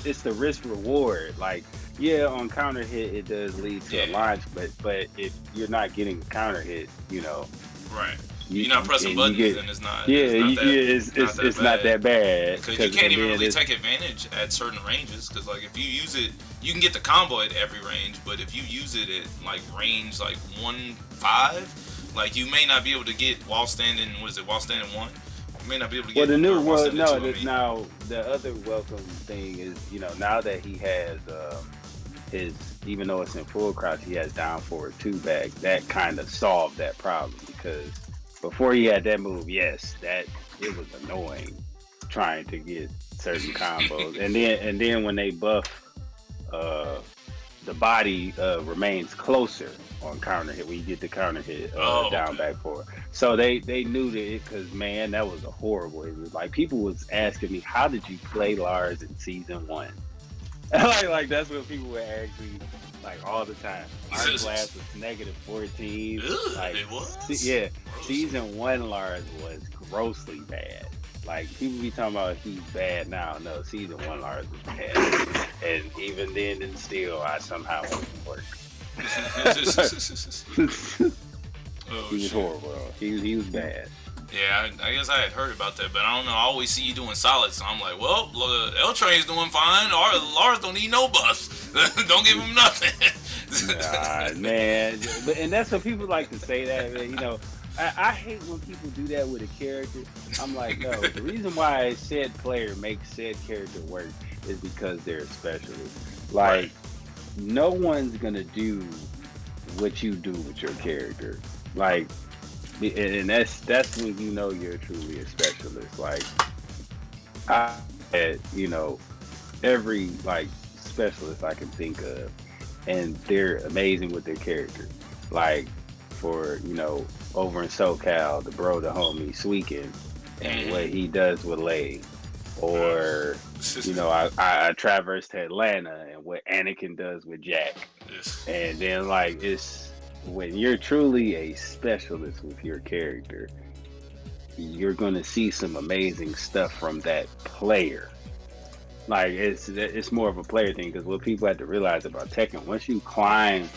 S1: It's the risk reward. Like, yeah, on counter hit, it does lead to a launch, but if you're not getting a counter hit,
S2: right. You're not pressing buttons, and it's not.
S1: Yeah,
S2: it's
S1: not that bad.
S2: Because you can't even really take advantage at certain ranges. Because like if you use it, you can get the combo at every range. But if you use it at like range like 1-5, like you may not be able to get while standing. What is it? While standing 1, you may not be able to get.
S1: Now the other welcome thing is now that he has his, even though it's in full crouch, he has down forward 2 back. That kind of solved that problem because. Before he had that move, yes, that it was annoying trying to get certain combos, and then when they buff, the body remains closer on counter hit when you get the counter hit down back 4. So they knew that because man, that was a horrible. It was like people was asking me, how did you play Lars in season 1? like that's what people were asking me. Like all the time. Our class was -14. Like
S2: it was?
S1: Yeah. Season 1 Lars was grossly bad. Like people be talking about he's bad now. No, season 1 Lars was bad. And even then and still I somehow made it work. He was horrible. He was bad.
S2: Yeah, I guess I had heard about that, but I don't know. I always see you doing solid, so I'm like, well, Ltrain's doing fine. Lars don't need no buffs. Don't give him nothing.
S1: Nah, man. And that's what people like to say that, man. I hate when people do that with a character. I'm like, no, the reason why said player makes said character work is because they're a specialist.
S2: Right.
S1: Like, no one's gonna do what you do with your character. Like, and that's when you know you're truly a specialist. Like, I had, every like specialist I can think of, and they're amazing with their character. Like, for over in SoCal, the homie Sweekin, and what
S2: Mm-hmm.
S1: he does with Lay, or I traversed Atlanta and what Anakin does with Jack,
S2: Yes.
S1: and then like it's when you're truly a specialist with your character, you're gonna see some amazing stuff from that player. Like it's more of a player thing because what people have to realize about Tekken, once you climb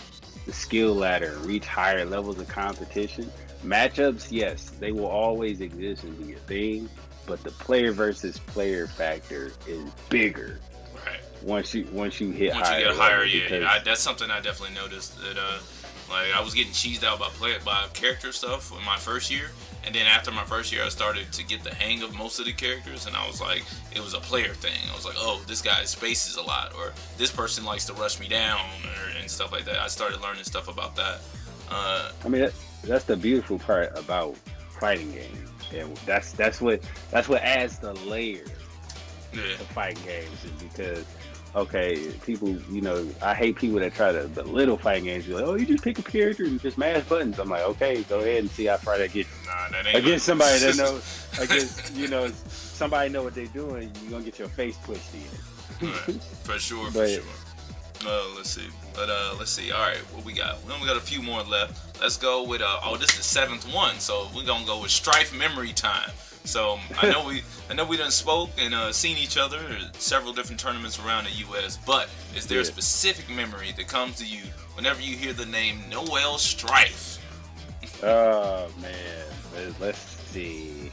S1: the skill ladder and reach higher levels of competition, matchups, yes, they will always exist and be a thing, but the player versus player factor is bigger
S2: Right.
S1: once you hit
S2: Once you
S1: higher
S2: get higher,
S1: levels
S2: yeah,
S1: because
S2: that's something I definitely noticed that like I was getting cheesed out by character stuff in my first year, and then after my first year, I started to get the hang of most of the characters, and I was like, it was a player thing. I was like, oh, this guy spaces a lot, or this person likes to rush me down, and stuff like that. I started learning stuff about that.
S1: I mean that's the beautiful part about fighting games, and that's what adds the layers
S2: Yeah.
S1: to fighting games is because okay, people, I hate people that try to belittle fighting games. Be like, oh, you just pick a character and just mash buttons. I'm like, okay, go ahead and see how far that gets you.
S2: Nah, that ain't
S1: Against somebody that
S2: good.
S1: knows, against somebody know what they're doing, you're gonna get your face pushed in.
S2: Right. For sure, for
S1: But
S2: sure. Let's see. Let's see. All right, what we got? We only got a few more left. Let's go with this is the seventh one, so we're gonna go with Strife Memory Time. So I know we done spoke and seen each other at several different tournaments around the U.S. But is there a
S1: yeah.
S2: specific memory that comes to you whenever you hear the name Noel Strife?
S1: Oh man, let's see.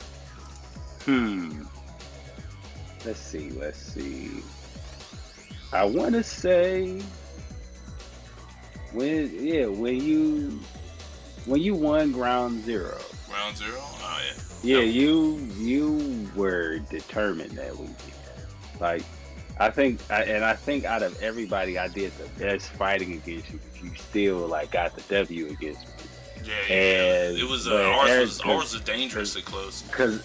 S1: Let's see. I want to say when you won Ground Zero.
S2: Ground Zero. Oh yeah.
S1: Yeah,
S2: Yep.
S1: you were determined that weekend. Like, I think out of everybody, I did the best fighting against you. But you still like got the W against me.
S2: Yeah.
S1: And
S2: It was
S1: but
S2: ours was dangerously close.
S1: because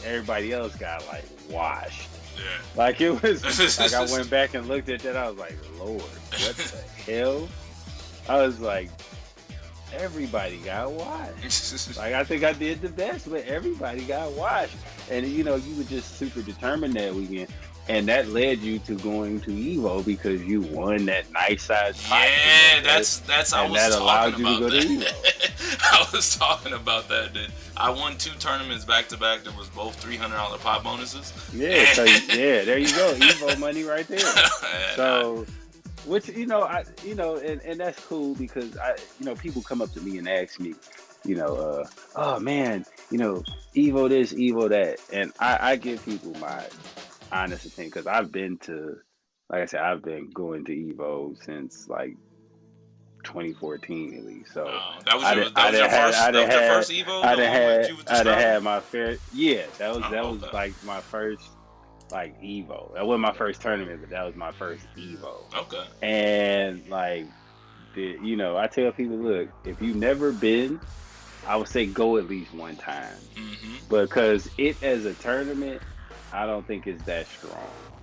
S1: everybody else got like washed.
S2: Yeah.
S1: Like it was like I went back and looked at that. I was like, Lord, what the hell? I was like, everybody got washed. Like I think I did the best, but everybody got washed. And you were just super determined that weekend, and that led you to going to Evo because you won that nice size pot.
S2: Yeah, that's I
S1: and
S2: was
S1: that allowed
S2: talking
S1: you to
S2: about
S1: go to
S2: that.
S1: Evo.
S2: I was talking about that. Dude. I won 2 tournaments back to back. That was both $300 pot bonuses.
S1: Yeah, so there you go, Evo money right there. So, which and that's cool because people come up to me and ask me, oh man, Evo this, Evo that, and I give people my honest opinion because like I said, I've been going to Evo since like 2014 at least. So
S2: that was your first Evo.
S1: I
S2: The
S1: done
S2: one where
S1: had
S2: you was
S1: I done
S2: describing?
S1: had my fair. Yeah, that was
S2: Okay.
S1: like my first like Evo. That wasn't my first tournament, but that was my first Evo.
S2: Okay.
S1: And like, I tell people, look, if you've never been, I would say go at least one time, because it as a tournament, I don't think it's that strong.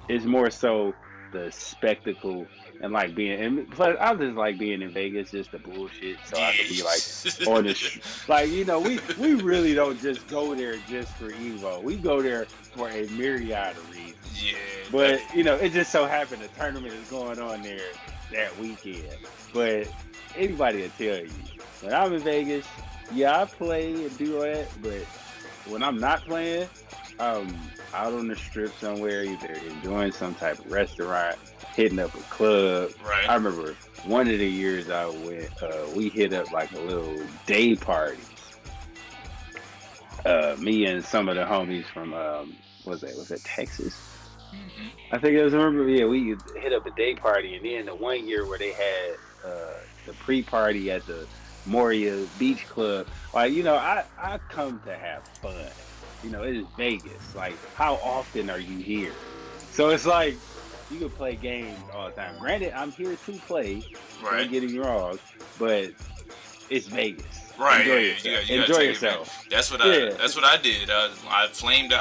S1: It's more so the spectacle and like and plus I just like being in Vegas just the bullshit, so I could be like on the like we really don't just go there just for Evo. We go there for a myriad of reasons.
S2: Yeah.
S1: But it just so happened the tournament is going on there that weekend. But anybody will tell you when I'm in Vegas, yeah, I play and do all that, but when I'm not playing, I'm out on the strip somewhere, either enjoying some type of restaurant, hitting up a club.
S2: Right.
S1: I remember one of the years I went, we hit up like a little day party. Me and some of the homies from was that Texas? I think it was. Remember, yeah, we hit up a day party, and then the one year where they had the pre-party at the Moria Beach Club. Like I come to have fun. It is Vegas. Like, how often are you here? So it's like, you can play games all the time. Granted, I'm here to play.
S2: Right.
S1: Don't get me wrong, but it's Vegas.
S2: Right,
S1: Enjoy
S2: yeah,
S1: yourself.
S2: you gotta
S1: Enjoy
S2: take
S1: yourself.
S2: That's what
S1: Yeah.
S2: I did. I flamed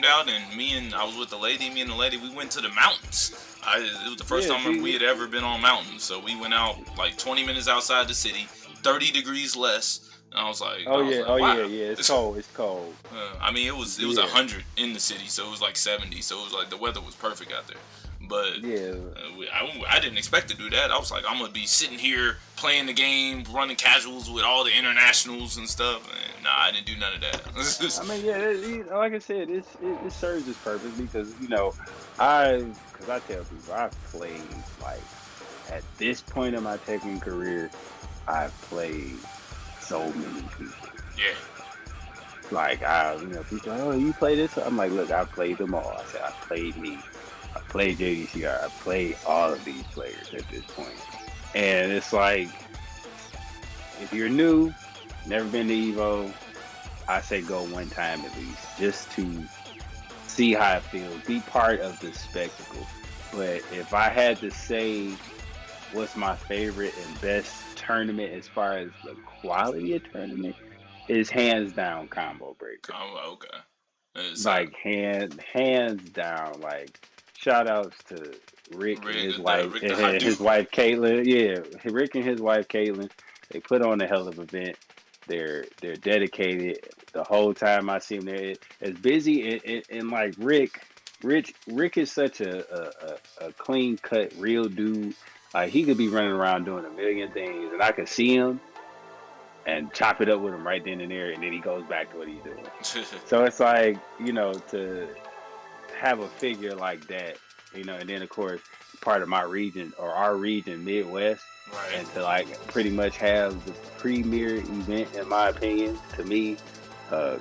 S2: out, and I was with the lady. Me and the lady, we went to the mountains. It was the first
S1: Yeah,
S2: time
S1: see?
S2: we had ever been on mountains. So we went out like 20 minutes outside the city, 30 degrees less. And I was like,
S1: Oh yeah,
S2: wow.
S1: yeah. It's cold. It's cold.
S2: I mean, it was 100 in the city, so it was like 70. So it was like the weather was perfect out there. But
S1: Yeah.
S2: I didn't expect to do that. I was like, I'm gonna be sitting here playing the game, running casuals with all the internationals and stuff. And nah, I didn't do none of that.
S1: I mean, yeah, like I said, it serves its purpose because because I tell people I've played like at this point in my Tekken career, I've played so many people.
S2: Yeah.
S1: Like people are like, oh, you play this? I'm like, look, I played them all. I said I played me. I played JDCR. I played all of these players at this point. And it's like, if you're new, never been to Evo, I say go one time at least, just to see how it feels, be part of the spectacle. But if I had to say what's my favorite and best tournament as far as the quality of tournament, is hands down Combo Breaker.
S2: Oh, okay. It's
S1: like hands down. Like shout outs to Rick and his wife, his wife Caitlin. Yeah, Rick and his wife Caitlin. They put on a hell of an event. They're dedicated. The whole time I see them, they're as busy and like Rick is such a clean cut, real dude. Like he could be running around doing a million things, and I could see him and chop it up with him right then and there, and then he goes back to what he's doing. So it's like, to have a figure like that, and then of course part of my region or our region, Midwest,
S2: right.
S1: And to like pretty much have the premier event, in my opinion, to me,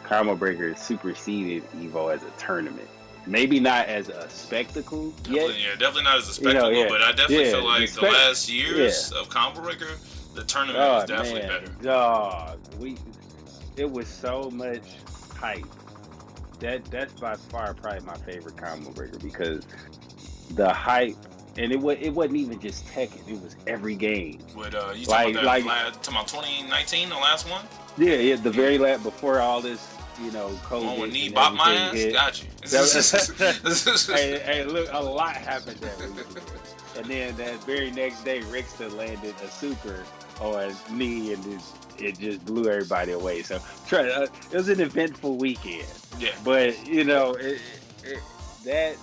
S1: Combo Breaker superseded Evo as a tournament. Maybe not as a spectacle yet.
S2: Yeah, definitely not as a spectacle, but I definitely feel like the last years of Combo Breaker, the tournament was definitely better.
S1: Dog, it was so much hype. That's by far probably my favorite Combo Breaker because the hype, and it wasn't even just Tekken. It was every game.
S2: With you talking about talking about 2019, the last one?
S1: Yeah, the very last before all this, COVID.
S2: One with knee bop my ass.
S1: Hit.
S2: Got you.
S1: hey, look, a lot happened that week. And then that very next day, Rickster landed a super on knee, and it just blew everybody away. So it was an eventful weekend.
S2: Yeah.
S1: But that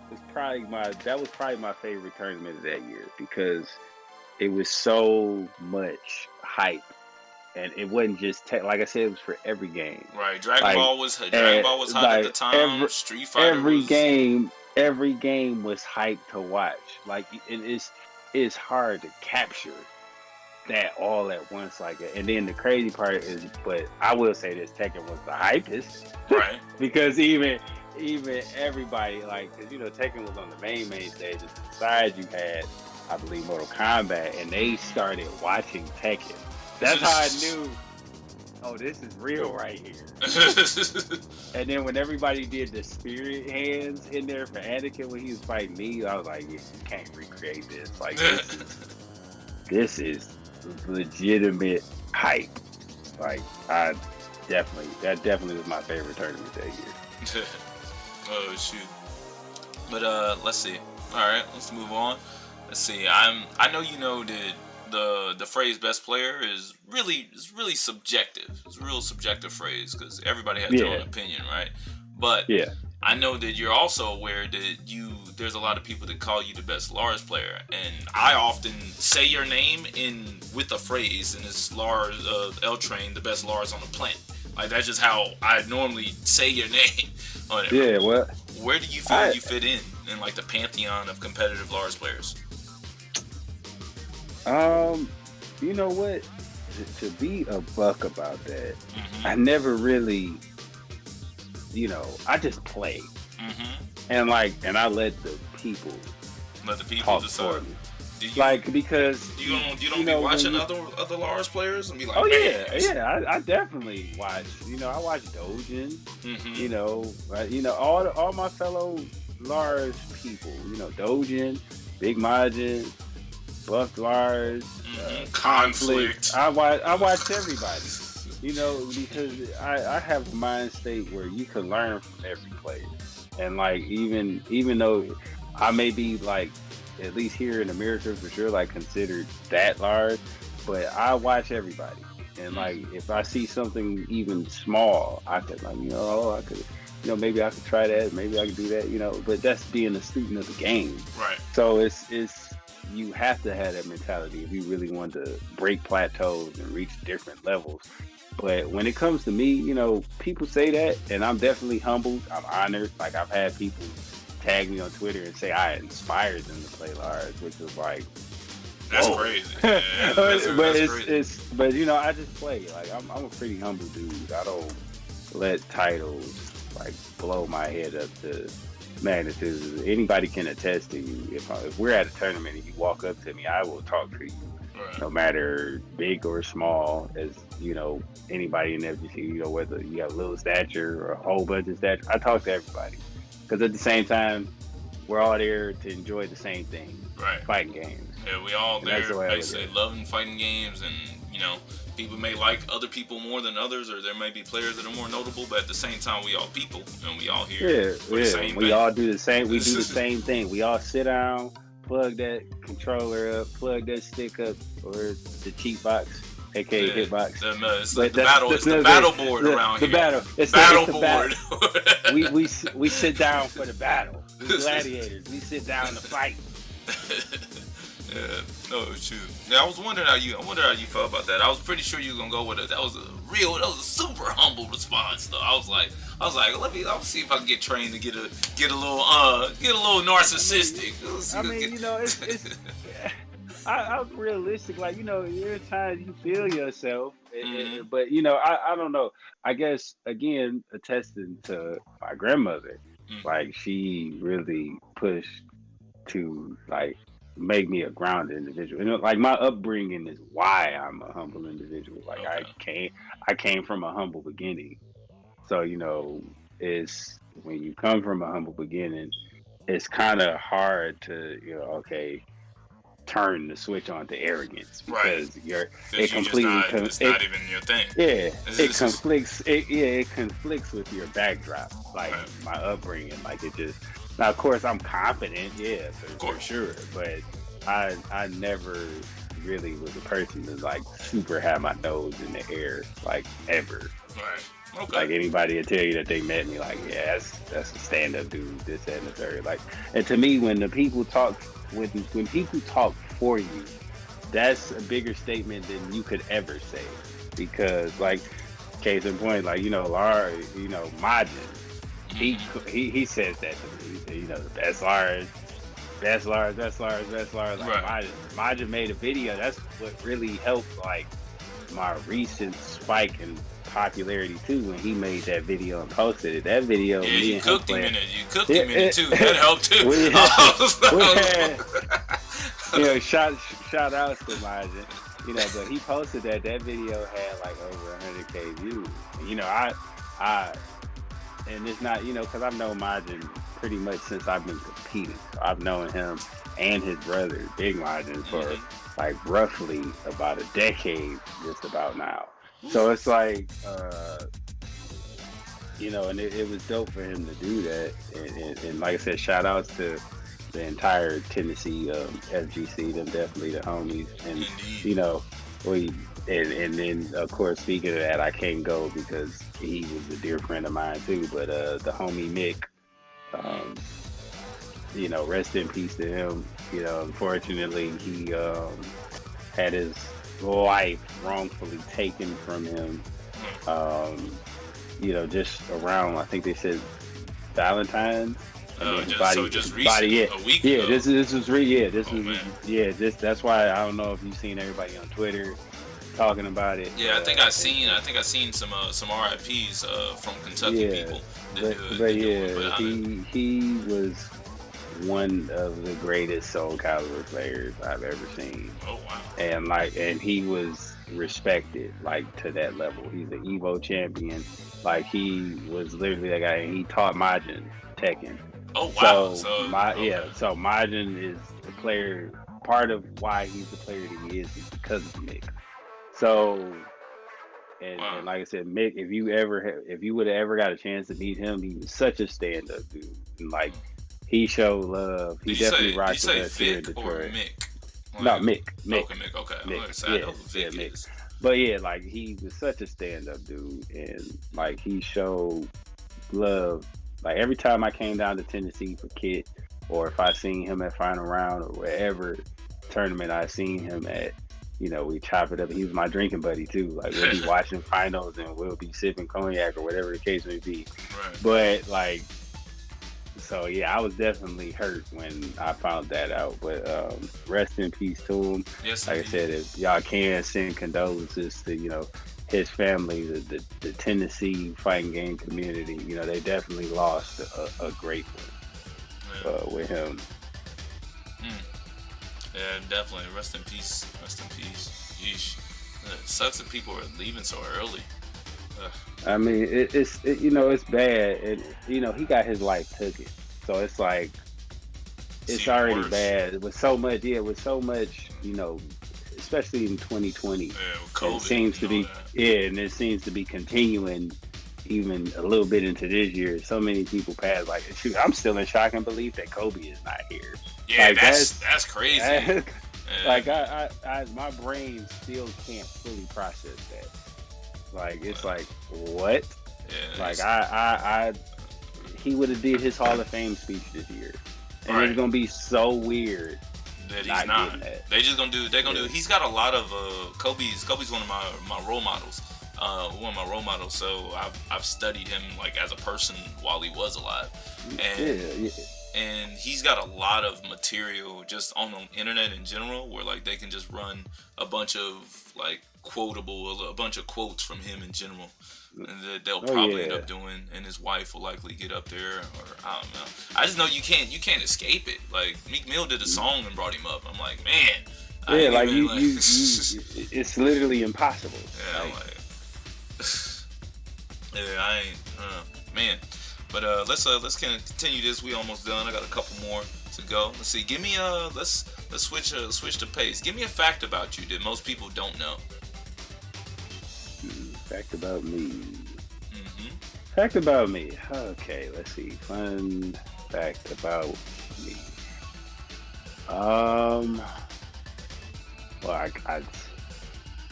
S1: was probably my favorite tournament of that year because it was so much hype. And it wasn't just like I said, it was for every game.
S2: Right, Dragon Ball was hot at the time. Street Fighter
S1: every game was hyped to watch. Like it's hard to capture that all at once like that. And then the crazy part is, but I will say this: Tekken was the hypest,
S2: right?
S1: Because even everybody, like, cause Tekken was on the main stage. And besides, you had, I believe, Mortal Kombat, and they started watching Tekken. That's how I knew, oh, this is real right here. And then when everybody did the spirit hands in there for Anakin when he was fighting me, I was like, yeah, you can't recreate this. Like, this is legitimate hype. Like, that definitely was my favorite tournament that year.
S2: Oh, shoot. But, let's see. All right, let's move on. Let's see. I know you know that the phrase best player is really subjective. It's a real subjective phrase because everybody has their own opinion, right? But I know that you're also aware that there's a lot of people that call you the best Lars player, and I often say your name with a phrase, and it's Lars Ltrain, the best Lars on the planet. Like that's just how I normally say your name.
S1: Yeah, what?
S2: Where do you feel you fit in like the pantheon of competitive Lars players?
S1: You know what? To be a buck about that, I never really, I just play, and I let the people talk
S2: decide.
S1: for me. Because
S2: you don't be watching other Lars players and be like,
S1: oh yeah, I definitely watch. I watch Dojin. All my fellow large people. You know, Dojin, Big Majin, Buff Lars,
S2: Conflict.
S1: I watch everybody. You know, because I have a mind state where you can learn from every player, and like even though I may be like at least here in America for sure like considered that large, but I watch everybody, and like if I see something even small, I could like I could maybe I could try that, maybe I could do that, but that's being a student of the game.
S2: Right.
S1: So it's you have to have that mentality if you really want to break plateaus and reach different levels. But when it comes to me, people say that, and I'm definitely humbled. I'm honored. Like I've had people tag me on Twitter and say I inspired them to play Lars, which was like,
S2: that's
S1: whoa.
S2: crazy. Yeah, that's crazy.
S1: But I just play. Like I'm a pretty humble dude. I don't let titles like blow my head up to magnitude. Anybody can attest to you. If we're at a tournament and you walk up to me, I will talk to you.
S2: Right.
S1: No matter big or small, as anybody in FGC, whether you have little stature or a whole bunch of stature, I talk to everybody because at the same time, we're all there to enjoy the same thing,
S2: right?
S1: Fighting games.
S2: Yeah, we all there basically loving fighting games, and people may like other people more than others, or there may be players that are more notable, but at the same time, we all people, and we all here.
S1: We all do the same. We do the same thing. We all sit down, plug that controller up, plug that stick up, or the cheat box, aka hitbox.
S2: It's the battle board around here.
S1: It's
S2: battle
S1: the
S2: board.
S1: we sit down for the battle. We gladiators. We sit down to fight.
S2: Yeah, no, shoot. Yeah, I wonder how you felt about that. I was pretty sure you were gonna go with it. That was a super humble response, though. I was like, I'll see if I can get trained to get a little narcissistic.
S1: It's I'm realistic. Like, there are times you feel yourself, but I don't know. I guess again, attesting to my grandmother, like she really pushed to like make me a grounded individual. Like my upbringing is why I'm a humble individual. Like okay. I came from a humble beginning. So, it's when you come from a humble beginning, it's kind of hard to, turn the switch on to arrogance because it's not
S2: even your thing.
S1: Yeah, it conflicts. It conflicts with your backdrop, like my upbringing. Like it just. Now, of course, I'm confident, for sure, but I never really was a person to like super have my nose in the air, like ever.
S2: Right. Okay.
S1: Like anybody will tell you that they met me, like, yeah, that's a stand-up dude, this, that, and the third. Like, and to me, when people talk for you, that's a bigger statement than you could ever say. Because, like, case in point, like, Larry, Majin, he says that to me. He said, the best Lars. Like, Majin made a video. That's what really helped, like, my recent spike in popularity too, when he made that video and posted it. That video,
S2: you cooked him in it too. That helped too.
S1: Shout outs to Majin. But he posted that video had like over 100K views. I and it's not, because I've known Majin pretty much since I've been competing. So I've known him and his brother, Big Majin, for like roughly about a decade, just about now. So it's like, and it was dope for him to do that. And like I said, shout outs to the entire Tennessee FGC, them definitely the homies. And, and then, of course, speaking of that, I can't go because he was a dear friend of mine too. But the homie Mick, rest in peace to him. Unfortunately, he had his life wrongfully taken from him. Just around, I think they said Valentine's.
S2: Just recently, a week ago.
S1: That's why I don't know if you've seen everybody on Twitter talking about it.
S2: Yeah, I think I seen some RIPs from Kentucky people.
S1: He was one of the greatest Soul Calibur players I've ever seen.
S2: Oh wow!
S1: And he was respected like to that level. He's an Evo champion. Like he was literally that guy, and he taught Majin Tekken.
S2: Oh wow!
S1: So
S2: So okay.
S1: so Majin is the player. Part of why he's the player that he is because of Mick. So and
S2: Wow.
S1: like I said, Mick, if you would have ever got a chance to meet him, he was such a stand up dude. And like he showed love. He definitely
S2: Did you
S1: rocked with
S2: say
S1: us here in
S2: Vic or
S1: Detroit.
S2: Mick?
S1: No,
S2: Like,
S1: Mick,
S2: okay, Mick. Okay, I'm
S1: Mick.
S2: gonna say I
S1: Yeah,
S2: know who
S1: yeah,
S2: Vic
S1: Mick.
S2: is.
S1: But yeah, like he was such a stand up dude, and like he showed love. Like every time I came down to Tennessee for Kit, or if I seen him at final round or wherever tournament I seen him at, we chop it up. He was my drinking buddy too. Like we'll be watching finals and we'll be sipping cognac or whatever the case may be.
S2: Right.
S1: But like, so yeah, I was definitely hurt when I found that out. But rest in peace to him.
S2: Yes,
S1: Like I
S2: indeed.
S1: said, if y'all can send condolences to his family, the Tennessee fighting game community. They definitely lost a great
S2: Yeah.
S1: one with him.
S2: Yeah, definitely. Rest in peace. Rest in peace. Yeesh. It sucks that people are leaving so early. Ugh.
S1: I mean, it's bad, and he got his life taken, so it's like
S2: It's
S1: it's
S2: even
S1: already
S2: worse.
S1: bad. With so much, yeah, with so much, especially in 2020,
S2: Yeah, with
S1: and it
S2: COVID
S1: seems to
S2: and all
S1: be,
S2: that.
S1: yeah, and it seems to be continuing even a little bit into this year. So many people passed. Like, shoot, I'm still in shock and belief that Kobe is not here.
S2: Yeah,
S1: Like
S2: that's crazy.
S1: that,
S2: Yeah.
S1: like my brain still can't fully process that. Like, it's like what?
S2: Yeah,
S1: Like I he would have did his Hall of Fame speech this year, and
S2: right.
S1: it's gonna be so weird
S2: That he's
S1: not
S2: not.
S1: getting that.
S2: They just gonna do. They're gonna
S1: Yeah.
S2: do. He's got a lot of Kobe's one of my role models. One of my role models. So I've studied him like as a person while he was alive, and
S1: Yeah,
S2: he's got a lot of material just on the internet in general where like they can just run a bunch of like a bunch of quotes from him in general, and that they'll
S1: oh
S2: probably end
S1: yeah,
S2: up doing, and his wife will likely get up there, or I don't know. I just know you can't escape it. Like Meek Mill did a song and brought him up. I'm like, man, I
S1: yeah.
S2: ain't
S1: Like
S2: even like.
S1: it's literally impossible.
S2: Yeah, I'm
S1: Like,
S2: like, yeah, I ain't, man. But let's continue this. We almost done. I got a couple more to go. Let's see. Give me let's switch the pace. Give me a fact about you that most people don't know.
S1: fact about me.
S2: Hmm.
S1: Fact about me. Okay, let's see. Fun fact about me. Um. Well,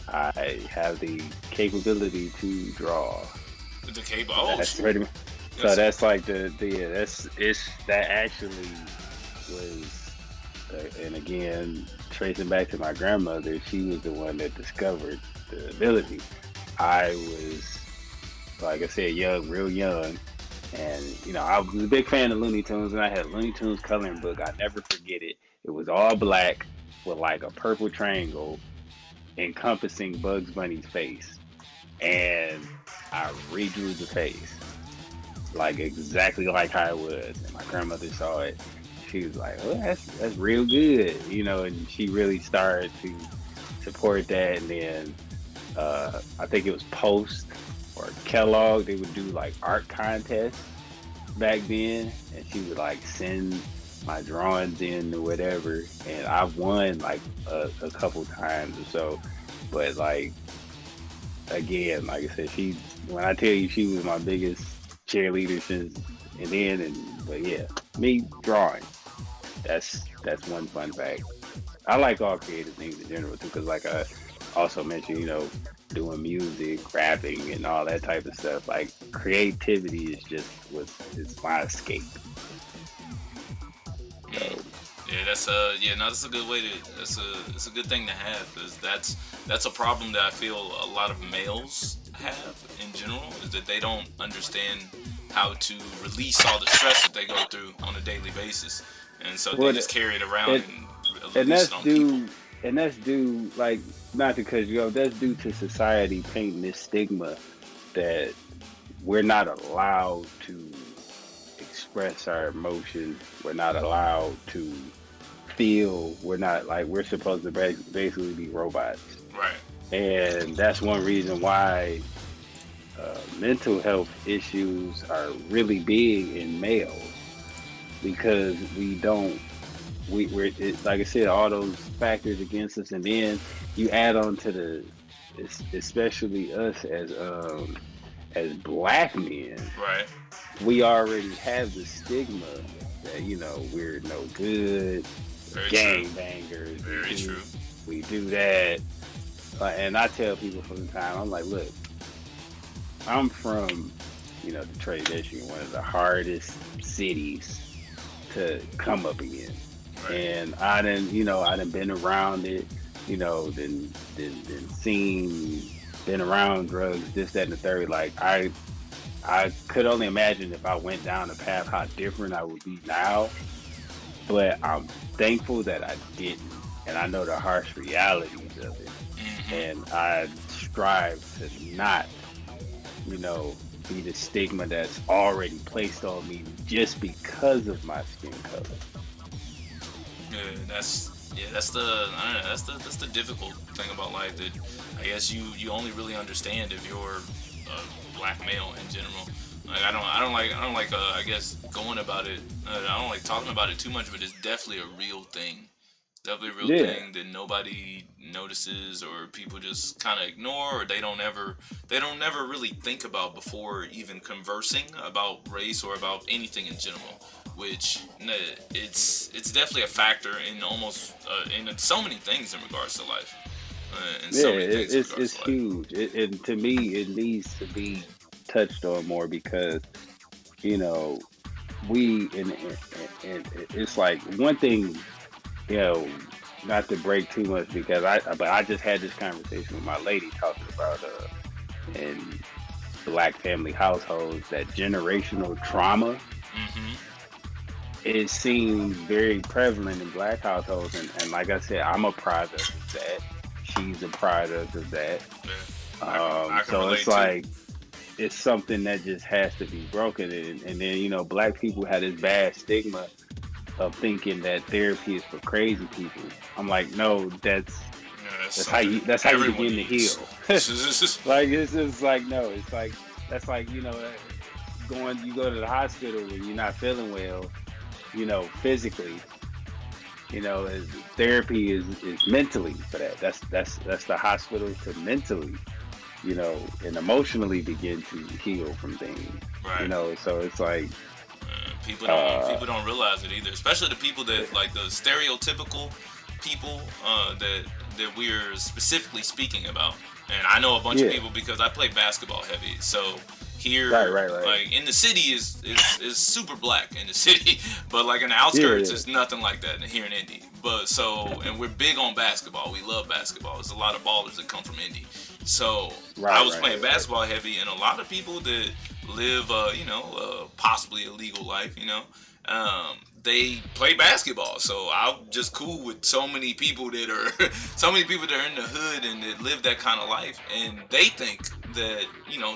S1: I have the capability to draw.
S2: The cable. Oh,
S1: That's pretty much. So
S2: yes.
S1: that's like that actually was, and again tracing back to my grandmother, she was the one that discovered the ability. I was, like I said, young, real young, and I was a big fan of Looney Tunes, and I had a Looney Tunes coloring book. I never forget it. It was all black with like a purple triangle encompassing Bugs Bunny's face, and I redrew the face like exactly like how it was. And my grandmother saw it. She was like, "Oh, that's real good," and she really started to support that. And then I think it was Post or Kellogg. They would do like art contests back then, and she would like send my drawings in or whatever, and I've won like a couple times or so. But like again, like I said, when I tell you she was my biggest cheerleader since and then, but yeah, me drawing. That's one fun fact. I like all creative things in general too, because like I also mentioned, doing music, rapping, and all that type of stuff. Like creativity is just it's my escape. So
S2: Yeah, that's a good way to it's a good thing to have because that's a problem that I feel a lot of males have in general is that they don't understand how to release all the stress that they go through on a daily basis, and so they
S1: what
S2: just carry it around
S1: it,
S2: and
S1: and
S2: release
S1: that's
S2: it on people.
S1: due like not because that's due to society painting this stigma that we're not allowed to express our emotions. We're not allowed to feel. We're not like we're supposed to basically be robots,
S2: Right.
S1: and that's one reason why mental health issues are really big in males because we're like I said, all those factors against us, and then you add on to especially us as black men,
S2: Right.
S1: we already have the stigma that we're no good,
S2: Very true.
S1: gang bangers,
S2: Very true.
S1: we do that. And I tell people from the time, I'm like, look, I'm from Detroit, Michigan, one of the hardest cities to come up again.
S2: Right.
S1: And I done been around it, then seen, been around drugs, this, that, and the third. Like I could only imagine if I went down the path how different I would be now. But I'm thankful that I didn't, and I know the harsh realities of it, and I strive to not, be the stigma that's already placed on me just because of my skin color.
S2: Yeah, that's the I don't know, that's the difficult thing about life, that I guess you only really understand if you're a black male in general. Like I don't like I guess going about it. I don't like talking about it too much, but it's definitely a real thing. Definitely a real
S1: Yeah,
S2: thing that nobody notices, or people just kind of ignore, or they don't never really think about before even conversing about race or about anything in general. Which it's definitely a factor in almost in so many things in regards to life. In
S1: yeah,
S2: so many things in regards
S1: it's
S2: to life.
S1: huge. And to me, it needs to be touched on more because you know we and it's like one thing, you know, not to break too much because I just had this conversation with my lady talking about in black family households that generational trauma
S2: Hmm.
S1: is seen very prevalent in black households, and like I said, I'm a product of that. She's a product of that.
S2: Yeah, I can
S1: So
S2: relate
S1: it's
S2: too.
S1: like it's something that just has to be broken, and then black people had this bad stigma of thinking that therapy is for crazy people. I'm like, no,
S2: Yeah, that's
S1: that's how
S2: something
S1: you
S2: everyone
S1: begin to
S2: needs.
S1: heal. Like it's just like no, it's like that's like you go to the hospital when you're not feeling well, physically. Therapy is mentally for that. That's the hospital to mentally, and emotionally begin to heal from things.
S2: Right.
S1: So it's like,
S2: People
S1: uh,
S2: don't realize it either, especially the people that like the stereotypical people that we're specifically speaking about. And I know a bunch of
S1: yeah,
S2: people because I play basketball heavy. So
S1: right,
S2: here,
S1: right, right,
S2: like in the city, is super black in the city, but like in the
S1: yeah,
S2: outskirts,
S1: yeah,
S2: it's nothing like that here in Indy. But and we're big on basketball. We love basketball. There's a lot of ballers that come from Indy. So I
S1: right,
S2: was
S1: right,
S2: playing
S1: right,
S2: basketball heavy, and a lot of people that live, possibly a legal life, they play basketball. So I'm just cool with so many people that are, so many people that are in the hood and that live that kind of life, and they think that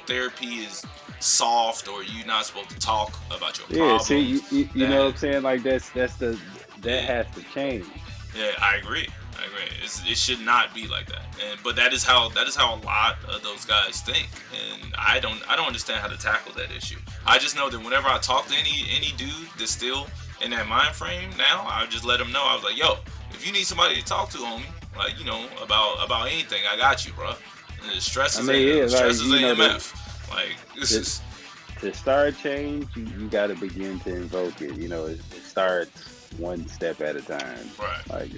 S2: therapy is soft, or you're not supposed to talk about your
S1: yeah. See,
S2: problems.
S1: you know
S2: That
S1: what I'm saying? Like that
S2: yeah,
S1: has to change.
S2: yeah, I agree. I agree. It should not be like that. But that is how a lot of those guys think, and I don't understand how to tackle that issue. I just know that whenever I talk to any dude that's still in that mind frame now, I just let him know. I was like, yo, if you need somebody to talk to, homie, like about anything, I got you, bro.
S1: I mean, yeah, like
S2: Stress is a MF. Like this
S1: to,
S2: is
S1: to start change, you got to begin to invoke it. It starts one step at a time.
S2: right.
S1: Like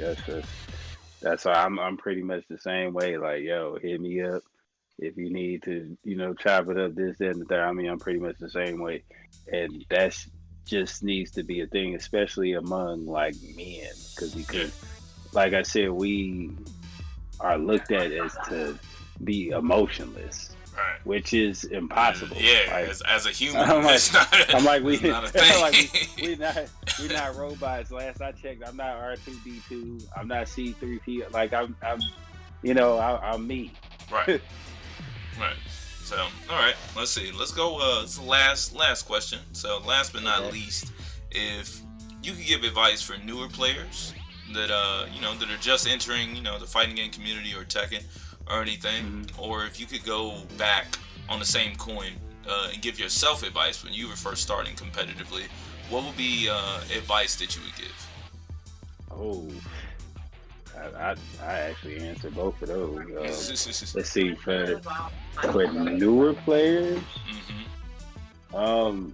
S1: that's why I'm pretty much the same way. Like, yo, hit me up if you need to, chop it up this, that, and the third. I mean, I'm pretty much the same way, and that's just needs to be a thing, especially among like men,
S2: Yeah.
S1: because like I said, we are looked at as to be emotionless,
S2: Right.
S1: which is impossible.
S2: Yeah.
S1: Like
S2: As a human,
S1: I'm like
S2: it's not
S1: I'm like we
S2: it's not a
S1: I'm like
S2: thing.
S1: we not robots. Last I checked, I'm not R2D2. I'm not C3P. Like I'm me.
S2: Right. Right. So, all right. Let's see. Let's go. It's the last question. So, last but not
S1: Okay.
S2: least, if you could give advice for newer players that that are just entering the fighting game community or Tekken or anything,
S1: Hmm.
S2: or if you could go back on the same coin and give yourself advice when you were first starting competitively, what would be advice that you would give?
S1: Oh, I actually answered both of those. Let's see, for newer players, um,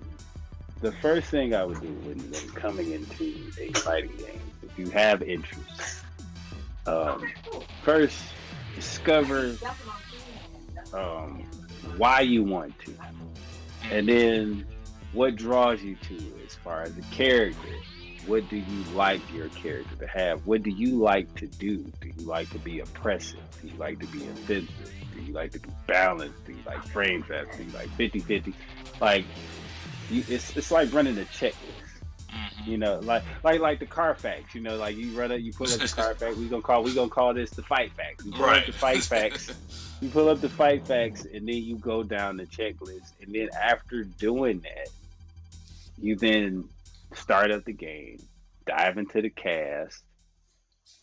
S1: the first thing I would do when coming into a fighting game, if you have interest, um, first discover why you want to, and then what draws you to it as far as the character. What do you like your character to have? What do you like to do? Do you like to be oppressive? Do you like to be offensive? Do you like to be balanced? Do you like frame fast? Do you like 50-50? Like, it's like running a checklist. You know, like the Carfax. You know, like you pull up the Carfax. We gonna call this the fight facts. You pull up the fight facts. You pull up the fight facts, and then you go down the checklist. And then after doing that, you then start up the game, dive into the cast,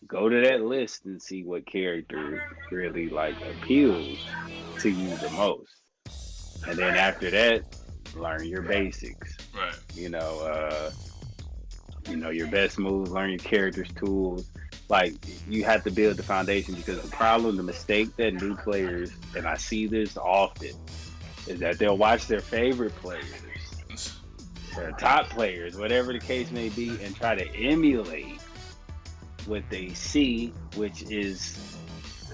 S1: go to that list and see what character really like appeals to you the most. And then after that, learn your basics.
S2: Right.
S1: Your best moves, learn your character's tools. Like, you have to build the foundation, because the mistake that new players, and I see this often, is that they'll watch their favorite players, their top players, whatever the case may be, and try to emulate what they see, which is,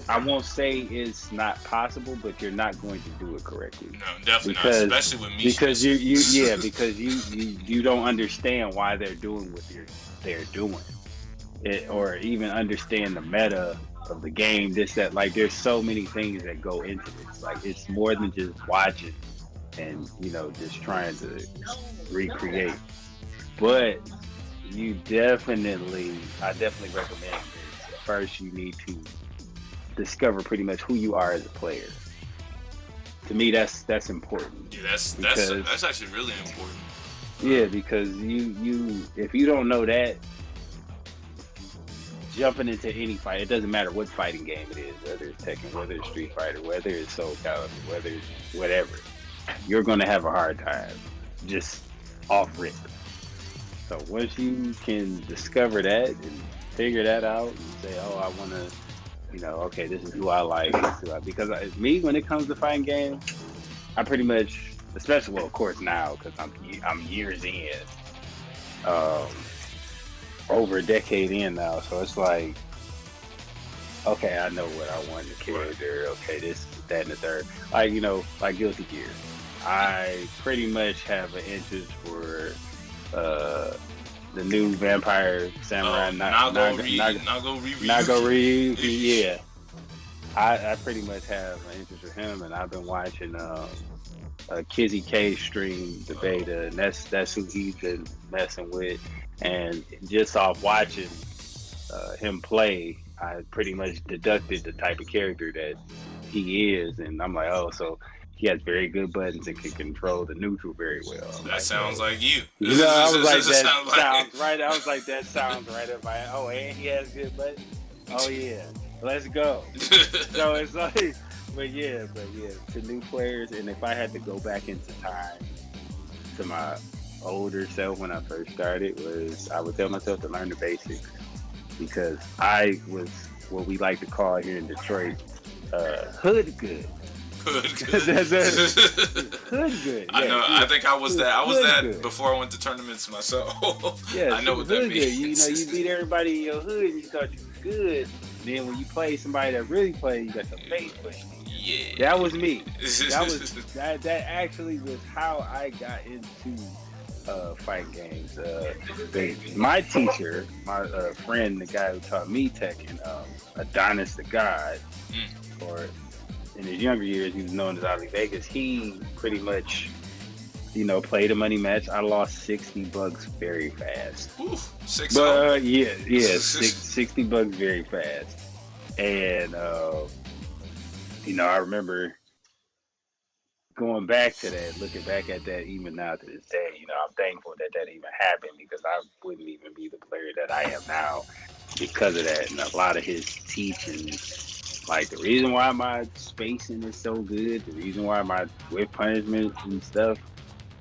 S1: I won't say it's not possible, but you're not going to do it correctly.
S2: No, definitely not, especially with me.
S1: Because you don't understand why they're doing what they're doing, or even understand the meta of the game. Like, there's so many things that go into this. Like, it's more than just watching and just trying to recreate. But I definitely recommend this. First, you need to discover pretty much who you are as a player. To me, that's important.
S2: Yeah, that's actually really important.
S1: Yeah, because you if you don't know that, jumping into any fight, it doesn't matter what fighting game it is, whether it's Tekken, whether it's Street Fighter, whether it's Soul Calibur, whether it's whatever, you're going to have a hard time just off rip. So once you can discover that and figure that out and say, oh, I want to, okay, this is who I like. Because when it comes to fighting games, I pretty much, especially, well, of course now, because I'm years in, over a decade in now, so it's like, okay, I know what I want in the character. Okay, this, that, and the third. Like Guilty Gear. I pretty much have an interest for the new Vampire Samurai. Nago Reed. Yeah, I pretty much have an interest for him, and I've been watching Kizzy K stream the beta, and that's who he's been messing with. And just off watching him play, I pretty much deducted the type of character that he is, and I'm like, oh, so he has very good buttons and can control the neutral very well.
S2: That sounds like you.
S1: I was like, that sounds right. I was like, that sounds right up my. Oh, and he has good buttons. Oh yeah, let's go. So it's like, but yeah, to new players, and if I had to go back into time to my older self when I first started, I would tell myself to learn the basics, because I was what we like to call here in Detroit, hood good.
S2: Hood good. I know. I think I was that. I was that good before I went to tournaments myself. Yeah, I know what that means.
S1: Good. You beat everybody in your hood, and you thought you was good. Then when you play somebody that really plays, you got the face pushing.
S2: Yeah,
S1: that was me. That actually was how I got into fighting games. My teacher, my friend, the guy who taught me Tekken, Adonis the God, or in his younger years, he was known as Ali Vegas. He pretty much, played a money match. I lost $60 very fast.
S2: Oof,
S1: 60 bucks very fast. And I remember going back to that, looking back at that, even now to this day, I'm thankful that even happened, because I wouldn't even be the player that I am now because of that. And a lot of his teachings. Like, the reason why my spacing is so good, the reason why my whip punishment and stuff,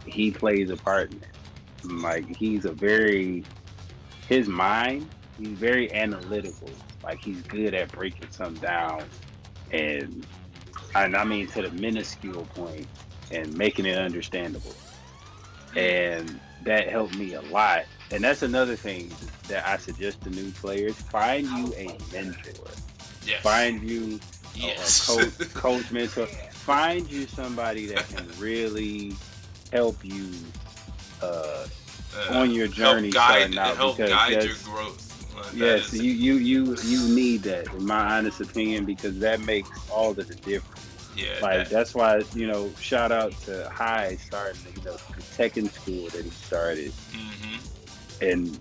S1: he plays a part in it. Like his mind, he's very analytical. Like he's good at breaking something down, and I mean to the minuscule point and making it understandable. And that helped me a lot. And that's another thing that I suggest to new players: find you a mentor,
S2: Yes.
S1: find you
S2: Yes.
S1: a coach mentor, find you somebody that can really help you on your journey starting out,
S2: help
S1: because
S2: guide your
S1: that's
S2: growth.
S1: yes, you need that, in my honest opinion, because that makes all of the difference.
S2: Yeah.
S1: Like that's why, shout out to High starting, the Tekken school that he started, and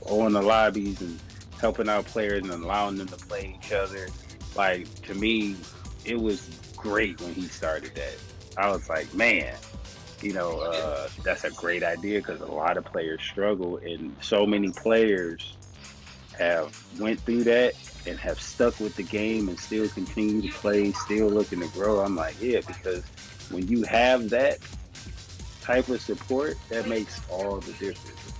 S1: on the lobbies and helping out players and allowing them to play each other. Like to me, it was great when he started that. I was like, man, that's a great idea, because a lot of players struggle, and so many players have went through that and have stuck with the game and still continue to play, still looking to grow. I'm like, yeah, because when you have that type of support, that makes all the difference.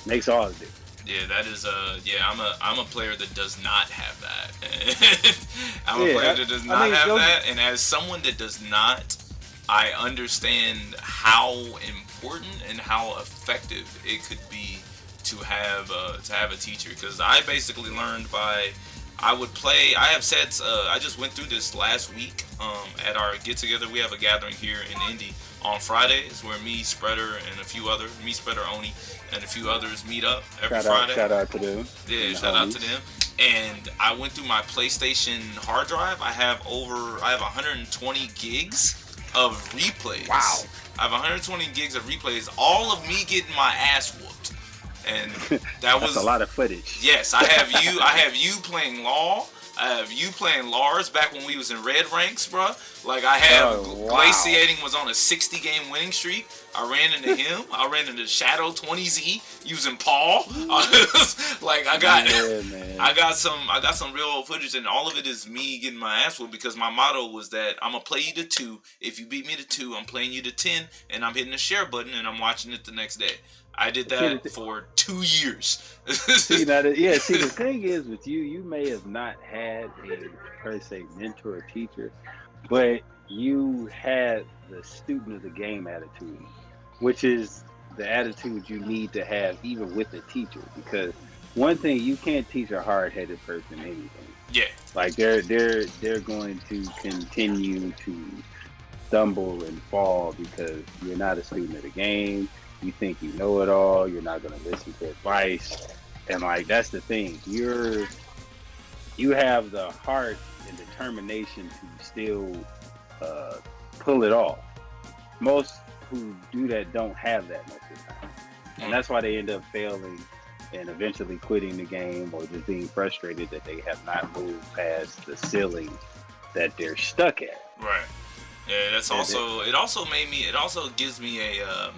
S1: Makes all the difference.
S2: Yeah, that is I'm a player that does not have that. I'm a player that does not have that, and as someone that does not, I understand how important and how effective it could be to have a teacher, because I basically learned by I would play. I have sets. I just went through this last week at our get together. We have a gathering here in Indy on Fridays where me, Spreader, and me, Spreader, Oni, and a few others meet up every Friday.
S1: Shout out to them.
S2: Yeah, shout out to them. And I went through my PlayStation hard drive. I have 120 gigs of replays.
S1: Wow.
S2: I have 120 gigs of replays. All of me getting my ass whooped. And that was
S1: a lot of footage.
S2: Yes, I have you playing Law. I have you playing Lars back when we was in red ranks, bro. Like I have Glaciating was on a 60 game winning streak. I ran into him. I ran into Shadow 20Z using Paul. Like I got some real old footage, and all of it is me getting my ass whooped, because my motto was that I'm gonna play you to 2. If you beat me to 2, I'm playing you to 10, and I'm hitting the share button and I'm watching it the next day. I did that for 2 years.
S1: See, the thing is with you, you may have not had a per se mentor or teacher, but you had the student of the game attitude, which is the attitude you need to have even with a teacher. Because one thing, you can't teach a hard-headed person anything.
S2: Yeah.
S1: Like they're going to continue to stumble and fall because you're not a student of the game. You think you know it all. You're not going to listen to advice, and like that's the thing. You have the heart and determination to still pull it off. Most who do that don't have that most of the time, and that's why they end up failing and eventually quitting the game, or just being frustrated that they have not moved past the ceiling that they're stuck at.
S2: Right. Yeah. That's also. It also gives me a.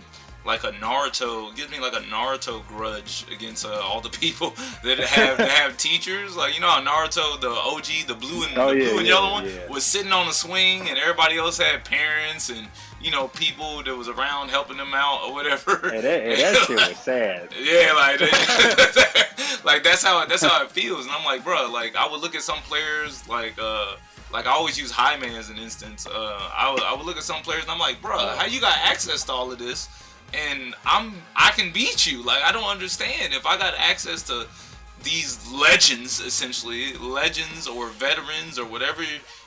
S2: Like a Naruto, gives me like a Naruto grudge against all the people that have teachers. Like, you know how Naruto, the OG, the blue and yellow one, was sitting on the swing, and everybody else had parents and people that was around helping them out or whatever.
S1: That shit was sad.
S2: Yeah, like that's how it feels. And I'm like, bro, like I would look at some players like I always use High Man as an instance. I would look at some players and I'm like, bro, how you got access to all of this? And I can beat you. Like, I don't understand. If I got access to these legends, essentially legends or veterans or whatever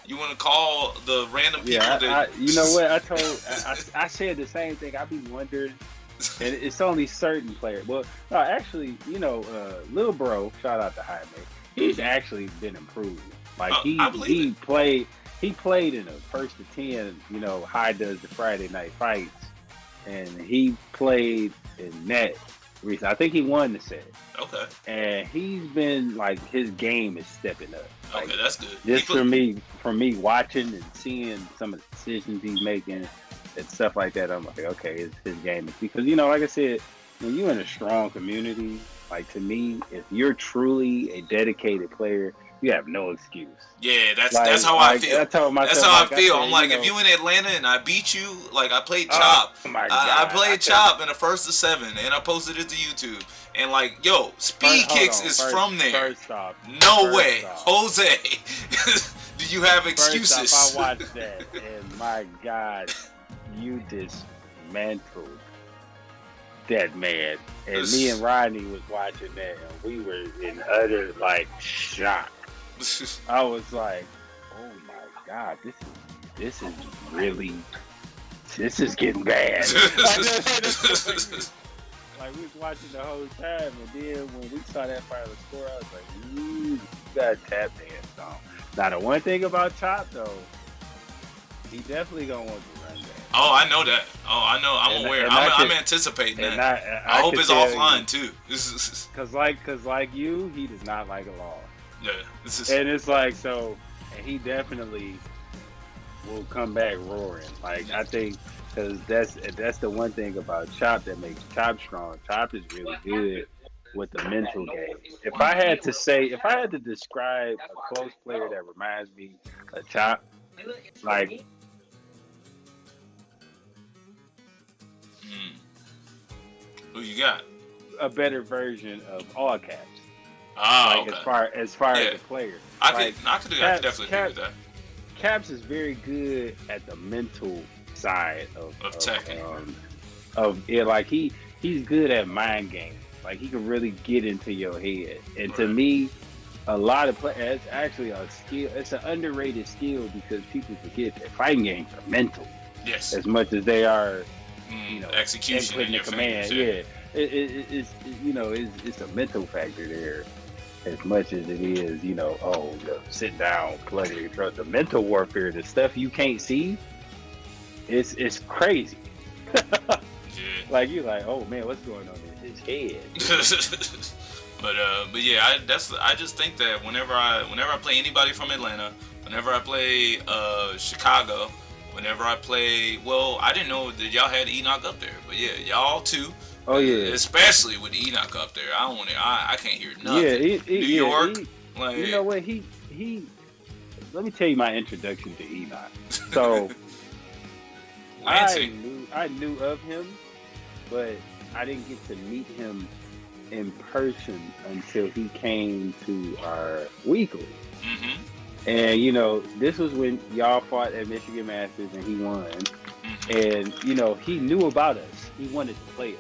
S2: you want to call the random people
S1: you know what? I said the same thing. I be wondering, and it's only certain players. Well, no, actually, Lil Bro, shout out to Jaime. He's actually been improving. Like he played in the first to 10. High does the Friday night fights. And he played in net recently. I think he won the set.
S2: Okay.
S1: And he's been like, his game is stepping up. Like,
S2: okay, that's good.
S1: Just from me watching and seeing some of the decisions he's making and stuff like that, I'm like, okay, his game is, because like I said, when you're in a strong community, like to me, if you're truly a dedicated player, You have no excuse.
S2: Yeah, that's how I
S1: Like I
S2: feel.
S1: told
S2: That's
S1: myself,
S2: how I
S1: like I
S2: feel. I'm
S1: said,
S2: like, if you in Atlanta and I beat you, like I played
S1: oh
S2: Chop.
S1: my
S2: I
S1: god, I
S2: played
S1: tell you,
S2: Chop in the first of 7, and I posted it to YouTube. And like, yo,
S1: first,
S2: Speed
S1: hold
S2: Kicks
S1: on,
S2: is from there.
S1: first off,
S2: No
S1: first
S2: way,
S1: off,
S2: Jose. Do you have
S1: first off, I
S2: excuses?
S1: watched that, and my god, you dismantled that man. And me and Rodney was watching that, and we were in utter like shock. I was like, oh my god, this is really this is getting bad. Like we was watching the whole time, and then when we saw that final score, I was like, ooh, you got tap dance on. Now the one thing about Chop though, he definitely gonna want to run that.
S2: Oh, I know that. Oh, I know. I'm aware. I'm anticipating that. I hope it's offline too.
S1: Cause like you, he does not like a law.
S2: Yeah.
S1: And it's like so, and he definitely will come back roaring. Like I think, because that's the one thing about Chop that makes Chop strong. Chop is really good with the mental game. If I had to describe a close player that reminds me of Chop, like
S2: Who you got?
S1: a better version of all caps.
S2: Ah,
S1: Like
S2: okay.
S1: as far
S2: Yeah.
S1: as the player,
S2: I could definitely agree with that.
S1: Caps is very good at the mental side
S2: Of Tekken.
S1: Of yeah, like he's good at mind games. Like he can really get into your head. And to
S2: Right.
S1: me, a lot of players, it's actually a skill. It's an underrated skill because people forget that fighting games are mental
S2: Yes.
S1: as much as they are,
S2: Execution in
S1: inputting
S2: your
S1: the command.
S2: fingers.
S1: Yeah, it's a mental factor there as much as it is, sit down, plug your control. The mental warfare, the stuff you can't see, it's crazy.
S2: Yeah.
S1: Like you're like, oh man, what's going on in his head?
S2: But yeah, I just think that whenever I play anybody from Atlanta, whenever I play Chicago, whenever I play, well, I didn't know that y'all had Enoch up there, but yeah, y'all too.
S1: Oh yeah,
S2: Especially with Enoch up there, I can't hear nothing.
S1: yeah.
S2: New York, like
S1: you know what he. Let me tell you my introduction to Enoch. So I knew of him, but I didn't get to meet him in person until he came to our weekly.
S2: Mm-hmm.
S1: And this was when y'all fought at Michigan Masters and he won.
S2: Mm-hmm.
S1: And he knew about us. He wanted to play us.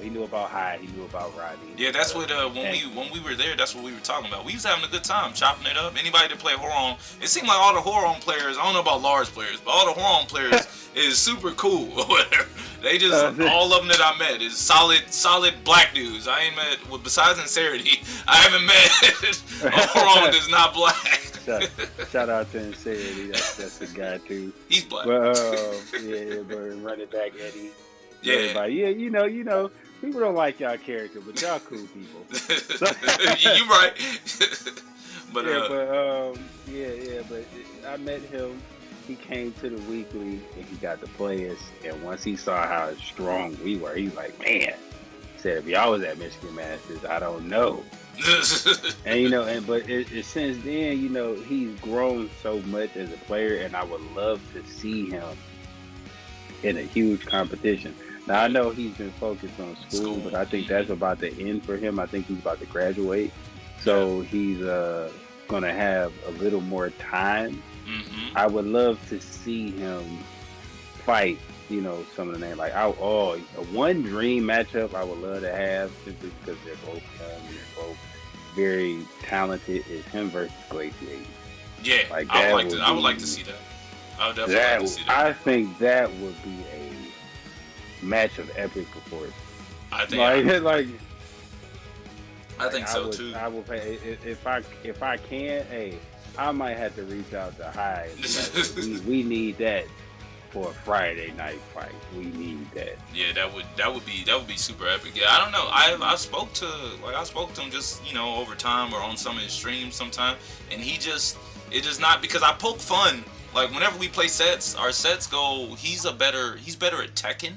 S1: He knew about Hyde. He knew about Rodney.
S2: Yeah, that's what when we were there, that's what we were talking about. We was having a good time chopping it up. Anybody that play Horon, it seemed like all the Horon players, I don't know about large players, but all the Horon players is super cool or whatever. They just all of them that I met is solid black dudes. I ain't met, well, besides Sincerity, I haven't met a Horon that's not black.
S1: Shout out to Sincerity. That's the guy too.
S2: He's black.
S1: But running back Eddie.
S2: Yeah.
S1: Everybody. Yeah, people don't like y'all character, but y'all cool people.
S2: You right. But
S1: but I met him. He came to the weekly and he got to play us. And once he saw how strong we were, he was like, man. He said, if y'all was at Michigan Masters, I don't know. And since then, he's grown so much as a player, and I would love to see him in a huge competition. Now I know he's been focused on school, but I think that's about to end for him. I think he's about to graduate, so he's gonna have a little more time.
S2: Mm-hmm.
S1: I would love to see him fight. Some of the names like one dream matchup I would love to have, simply because they're both young and they're both very talented, is him versus Glaciator.
S2: Yeah, I would like to see that. I would definitely like to see that.
S1: I think that would be a match of epic proportions.
S2: I think I think so too.
S1: I will pay if I can. Hey, I might have to reach out to Hyde. we need that for a Friday night fight. We need that.
S2: Yeah, that would be super epic. Yeah, I don't know. I spoke to him just over time or on some of his streams sometime, and it's just not because I poke fun. Like whenever we play sets, our sets go. He's better at Tekken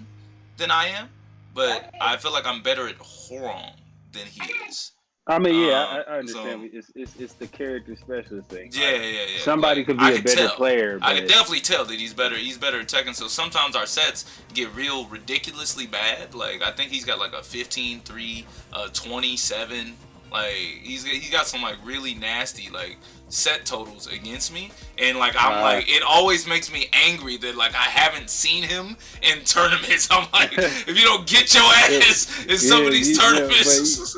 S2: than I am, but I feel like I'm better at Horon than he is.
S1: I mean, yeah, I
S2: So
S1: understand. It's the character specialist thing.
S2: yeah,
S1: Like
S2: yeah, yeah.
S1: somebody
S2: Like
S1: could
S2: I
S1: be a
S2: could
S1: better
S2: tell.
S1: player,
S2: I could
S1: but
S2: definitely tell that he's better. He's better at Tekken. So sometimes our sets get real ridiculously bad. Like I think he's got like a 15-3, 27. Like he got some like really nasty like set totals against me, and like I'm
S1: uh,
S2: like it always makes me angry that like I haven't seen him in tournaments. I'm like, if you don't get your
S1: it,
S2: ass in some
S1: yeah,
S2: of these
S1: yeah,
S2: tournaments,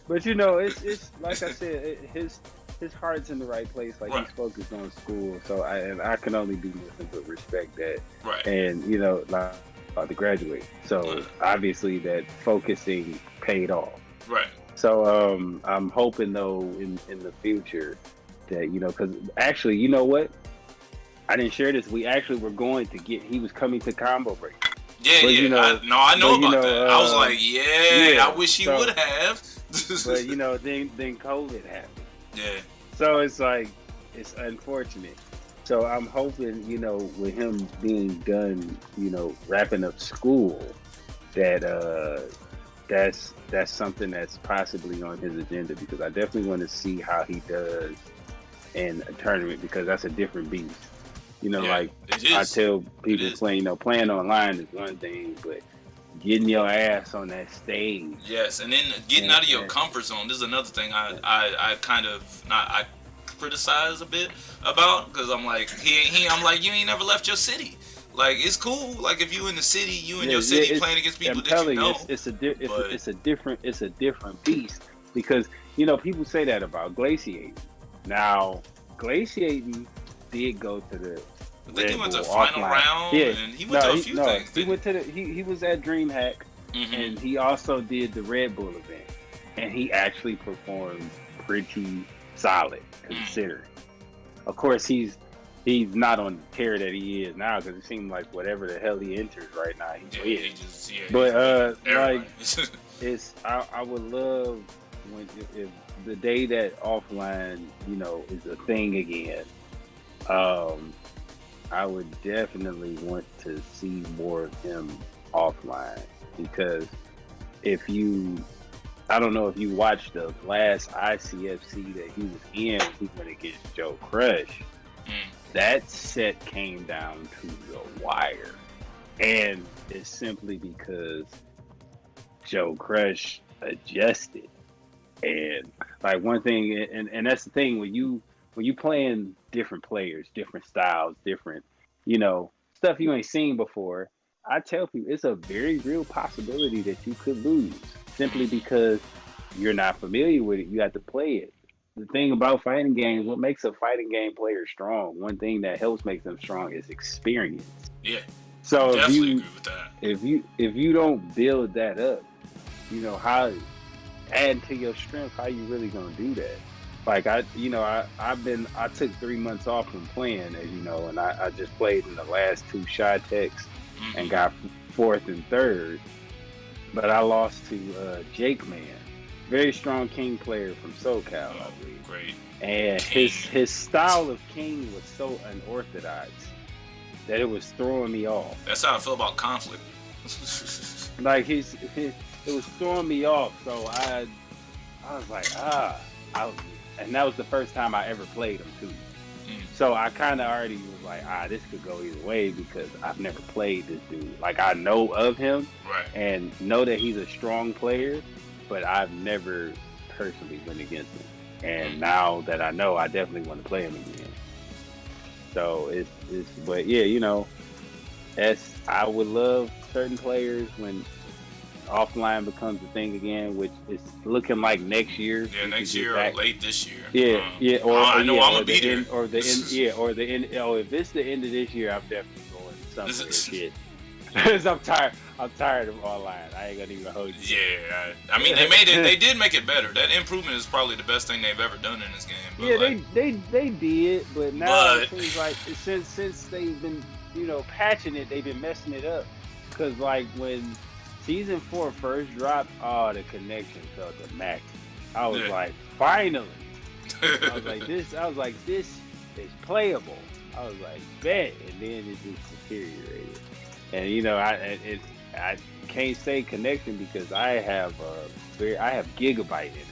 S1: but you know, it's like I said, his heart's in the right place. Like
S2: right,
S1: he's focused on school, so I can only do nothing but respect that.
S2: right,
S1: And you know, like about to graduate, so obviously that focusing paid off.
S2: right.
S1: So I'm hoping though in the future that because actually, you know what? I didn't share this. We actually were going to get. He was coming to Combo Break,
S2: Yeah,
S1: but
S2: yeah. I know
S1: but
S2: about that. I was like, yeah, I
S1: yeah.
S2: wish he
S1: So,
S2: would have.
S1: but then COVID happened.
S2: Yeah.
S1: So it's like it's unfortunate. So I'm hoping with him being done, wrapping up school, that that's something that's possibly on his agenda because I definitely want to see how he does in a tournament because that's a different beast.
S2: Yeah,
S1: Like
S2: it
S1: I
S2: is.
S1: tell
S2: It
S1: people
S2: is.
S1: playing online is one thing, but getting your ass on that stage
S2: Yes, and then getting
S1: and,
S2: out of your
S1: and
S2: comfort zone. This is another thing I kind of not I criticize a bit about because I'm like I'm like you ain't never left your city. Like it's cool. Like if you in the city, you in
S1: yeah,
S2: your
S1: yeah,
S2: city playing against people
S1: I'm
S2: that you
S1: telling you,
S2: know. But
S1: it's a different beast because people say that about glaciating. Now, glaciating did go to the
S2: I think he
S1: Red
S2: went to
S1: Bull
S2: final
S1: offline.
S2: round
S1: Yeah,
S2: and he went to a few things.
S1: he
S2: Didn't
S1: went to he was at DreamHack
S2: he?
S1: and he also did the Red Bull event, and he actually performed pretty solid considering. Of course, he's not on the tear that he is now because it seems like whatever the hell he enters right now, he's
S2: Yeah,
S1: winning.
S2: he just
S1: But
S2: everybody.
S1: it's I would love when if the day that offline is a thing again. I would definitely want to see more of him offline because if you I don't know if you watched the last ICFC that he was in, he went against Joe Crush.
S2: Mm.
S1: That set came down to the wire. And it's simply because Joe Crush adjusted. And like one thing and that's the thing when you playing different players, different styles, different, stuff you ain't seen before, I tell people it's a very real possibility that you could lose simply because you're not familiar with it. You have to play it. The thing about fighting games, what makes a fighting game player strong, one thing that helps make them strong is experience.
S2: Yeah, I
S1: So
S2: definitely agree with that.
S1: if you don't build that up, how add to your strength, how you really gonna do that? Like I took 3 months off from playing, as you know, and I just played in the last two Shy Techs and
S2: Mm-hmm.
S1: got fourth and third, but I lost to Jake Man, very strong King player from SoCal, I
S2: Oh,
S1: believe,
S2: great.
S1: and
S2: King.
S1: his style of King was so unorthodox that it was throwing me off.
S2: That's how I feel about conflict.
S1: Like it was throwing me off, so I was like, and that was the first time I ever played him too.
S2: Mm.
S1: So I kind of already was like, this could go either way because I've never played this dude. Like I know of him
S2: Right.
S1: and know that he's a strong player, but I've never personally went against him. And now that I know, I definitely want to play him again. So but yeah, I would love certain players when offline becomes a thing again, which is looking like next year.
S2: Yeah, next year or late this year.
S1: Yeah,
S2: I know I'm
S1: or
S2: gonna be there.
S1: or the end, yeah, or the end. Oh, if it's the end of this year, I'm definitely going somewhere. Shit, because I'm tired. I'm tired of online. I ain't gonna even hold you.
S2: Yeah, I mean they made it. They did make it better. That improvement is probably the best thing they've ever done in this game. But
S1: Yeah,
S2: like,
S1: they did, but now it seems like since they've been patching it, they've been messing it up. Because like when Season 4 first dropped, the connection felt the max. I was like, finally. I was like, this is playable. I was like, bet, and then it just deteriorated. And I can't say connection because I have gigabyte internet.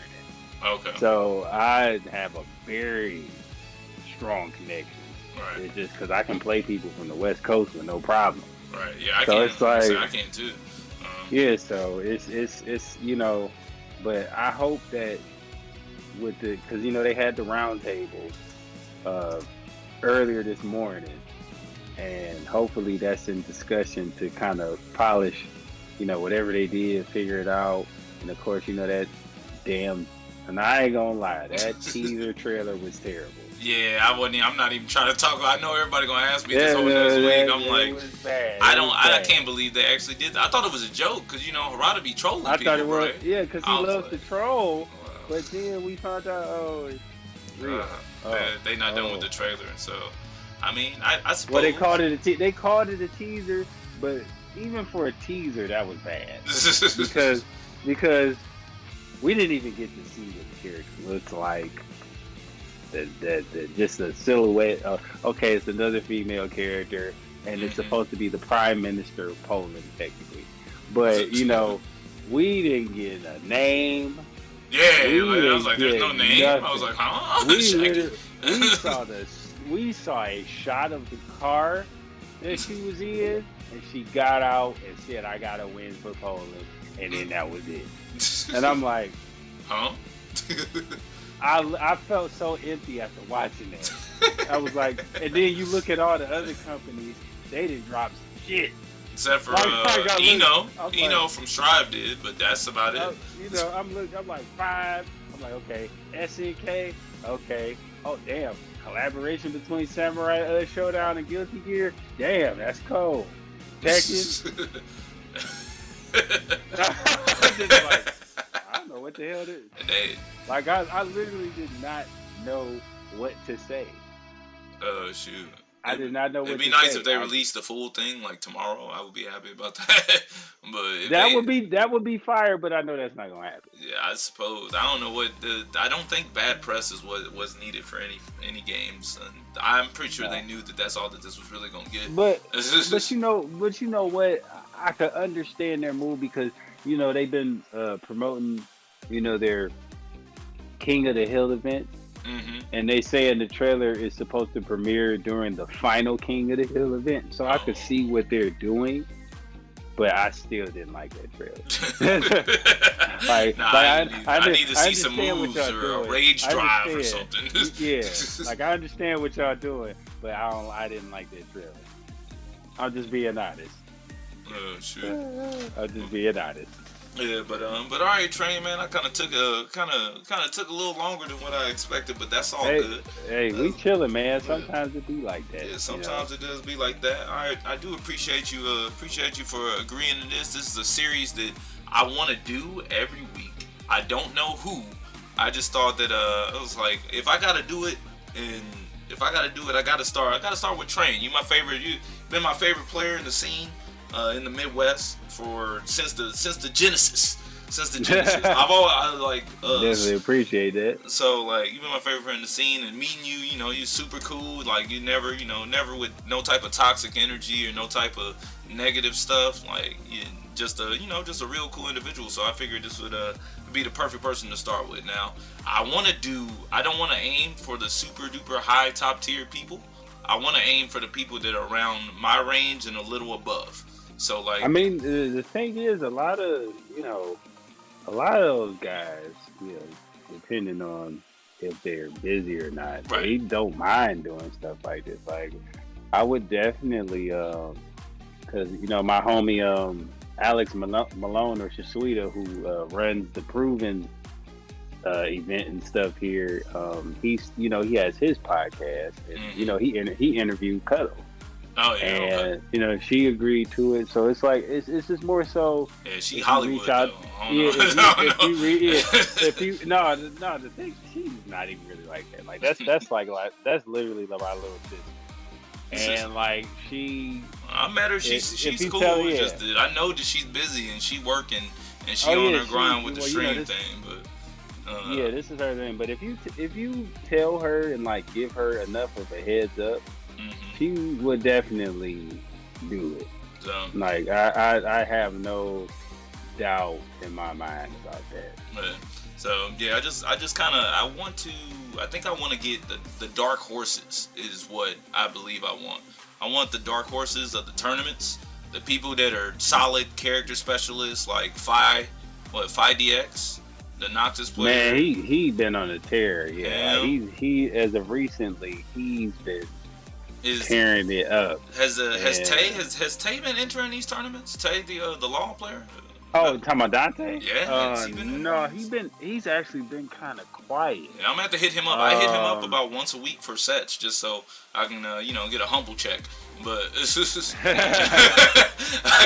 S2: Okay.
S1: So I have a very strong connection.
S2: Right.
S1: It's just because I can play people from the West Coast with no problem.
S2: Right. Yeah, I
S1: So
S2: can.
S1: it's
S2: Like I said,
S1: like,
S2: I can too.
S1: yeah. So it's but I hope that with because they had the round table uh, earlier this morning, and hopefully that's in discussion to kind of polish, whatever they did, figure it out, and of course, that damn. And I ain't gonna lie, that teaser trailer was terrible.
S2: Yeah, I wasn't. I'm not even trying to talk. I know everybody gonna ask me this
S1: Yeah,
S2: whole
S1: no,
S2: next week. I'm
S1: it
S2: like,
S1: was bad.
S2: I
S1: It
S2: don't.
S1: was
S2: I
S1: bad.
S2: can't believe they actually did that. I thought it was a joke because Harada be trolling
S1: I thought
S2: people,
S1: it was,
S2: right?
S1: yeah, because he
S2: I was
S1: loves
S2: like,
S1: to troll.
S2: well,
S1: But then we found out, oh, it's real.
S2: they not done with the trailer, so I mean, I suppose.
S1: Well, they called it they called it a teaser, but even for a teaser, that was bad because we didn't even get to see what the character looks like. That just a silhouette of, okay, it's another female character, and it's supposed to be the prime minister of Poland technically, but we didn't get a name.
S2: Yeah, I was like, there's no name.
S1: Nothing.
S2: I was like, huh?
S1: We saw a shot of the car that she was in, and she got out and said, "I gotta win for Poland," and then that was it. And I'm like,
S2: huh?
S1: I felt so empty after watching that. I was like, and then you look at all the other companies, they didn't drop shit.
S2: Except for Eno from Strive did, but that's about it.
S1: I'm like 5. I'm like, okay, SNK, okay. Oh damn, collaboration between Samurai Showdown and Guilty Gear. Damn, that's cold. Tekken. I'm just like, I don't know what the hell it is. Like I literally did not know what to say.
S2: Oh shoot.
S1: I did not know what to say.
S2: It'd be nice if they released the full thing like tomorrow. I would be happy about that. But
S1: that would be fire, but I know that's not gonna happen.
S2: Yeah, I suppose. I don't know I don't think bad press is what was needed for any games. And I'm pretty sure they knew that that's all that this was really gonna get.
S1: But you know what? I could understand their move because they've been promoting their King of the Hill event.
S2: Mm-hmm.
S1: And they say in the trailer it's supposed to premiere during the final King of the Hill event. So I could see what they're doing, but I still didn't like that trailer.
S2: I need to see some moves or a rage drive or something.
S1: Yeah, like I understand what y'all doing, but I didn't like that trailer. I'm just being honest.
S2: Oh shoot!
S1: I'm just being honest.
S2: Yeah, but all right, Train, man. I kind of took a little longer than what I expected, but that's all good.
S1: Hey, we chilling, man. Sometimes it be like that.
S2: Yeah, sometimes it does be like that. All right, I do appreciate you for agreeing to this. This is a series that I want to do every week. I don't know who. I just thought that I was like, if I gotta do it, I gotta start with Train. You my favorite. You've been my favorite player in the scene in the Midwest since the Genesis. I
S1: definitely appreciate that.
S2: So like you've been my favorite friend in the scene, and meeting you, you're super cool. Like you never with no type of toxic energy or no type of negative stuff. Like you just a real cool individual. So I figured this would be the perfect person to start with. Now I don't want to aim for the super duper high top tier people. I want to aim for the people that are around my range and a little above. So like,
S1: I mean, the thing is, a lot of those guys, depending on if they're busy or not,
S2: right,
S1: they don't mind doing stuff like this. Like, I would definitely, because my homie Alex Malone or Shasuita, who runs the Proven event and stuff here, he's he has his podcast, and he interviewed Cuddle.
S2: Oh yeah,
S1: and
S2: okay.
S1: She agreed to it, so it's like it's just more so.
S2: Yeah, she Hollywood.
S1: The thing, she's not even really like that. Like that's that's literally like my little sister. And like
S2: I met her. She's cool. Just that I know that she's busy and she working and she on her grind with the stream thing. But
S1: this is her thing. But if you tell her and like give her enough of a heads up. She would definitely do it.
S2: So,
S1: like I have no doubt in my mind about that.
S2: So yeah, I just kind of I think I want to get the dark horses is what I believe I want. I want the dark horses of the tournaments, the people that are solid character specialists like Phi DX, the Noctis player.
S1: Man, he been on a tear. Yeah,
S2: Him
S1: he as of recently he's been
S2: is
S1: tearing it up.
S2: has Tay been entering these tournaments? Tay the law player.
S1: Oh, talking about Dante?
S2: Yeah, has he been
S1: no, he's actually been kind of quiet.
S2: Yeah, I'm gonna have to hit him up. I hit him up about once a week for sets, just so I can, get a humble check. But I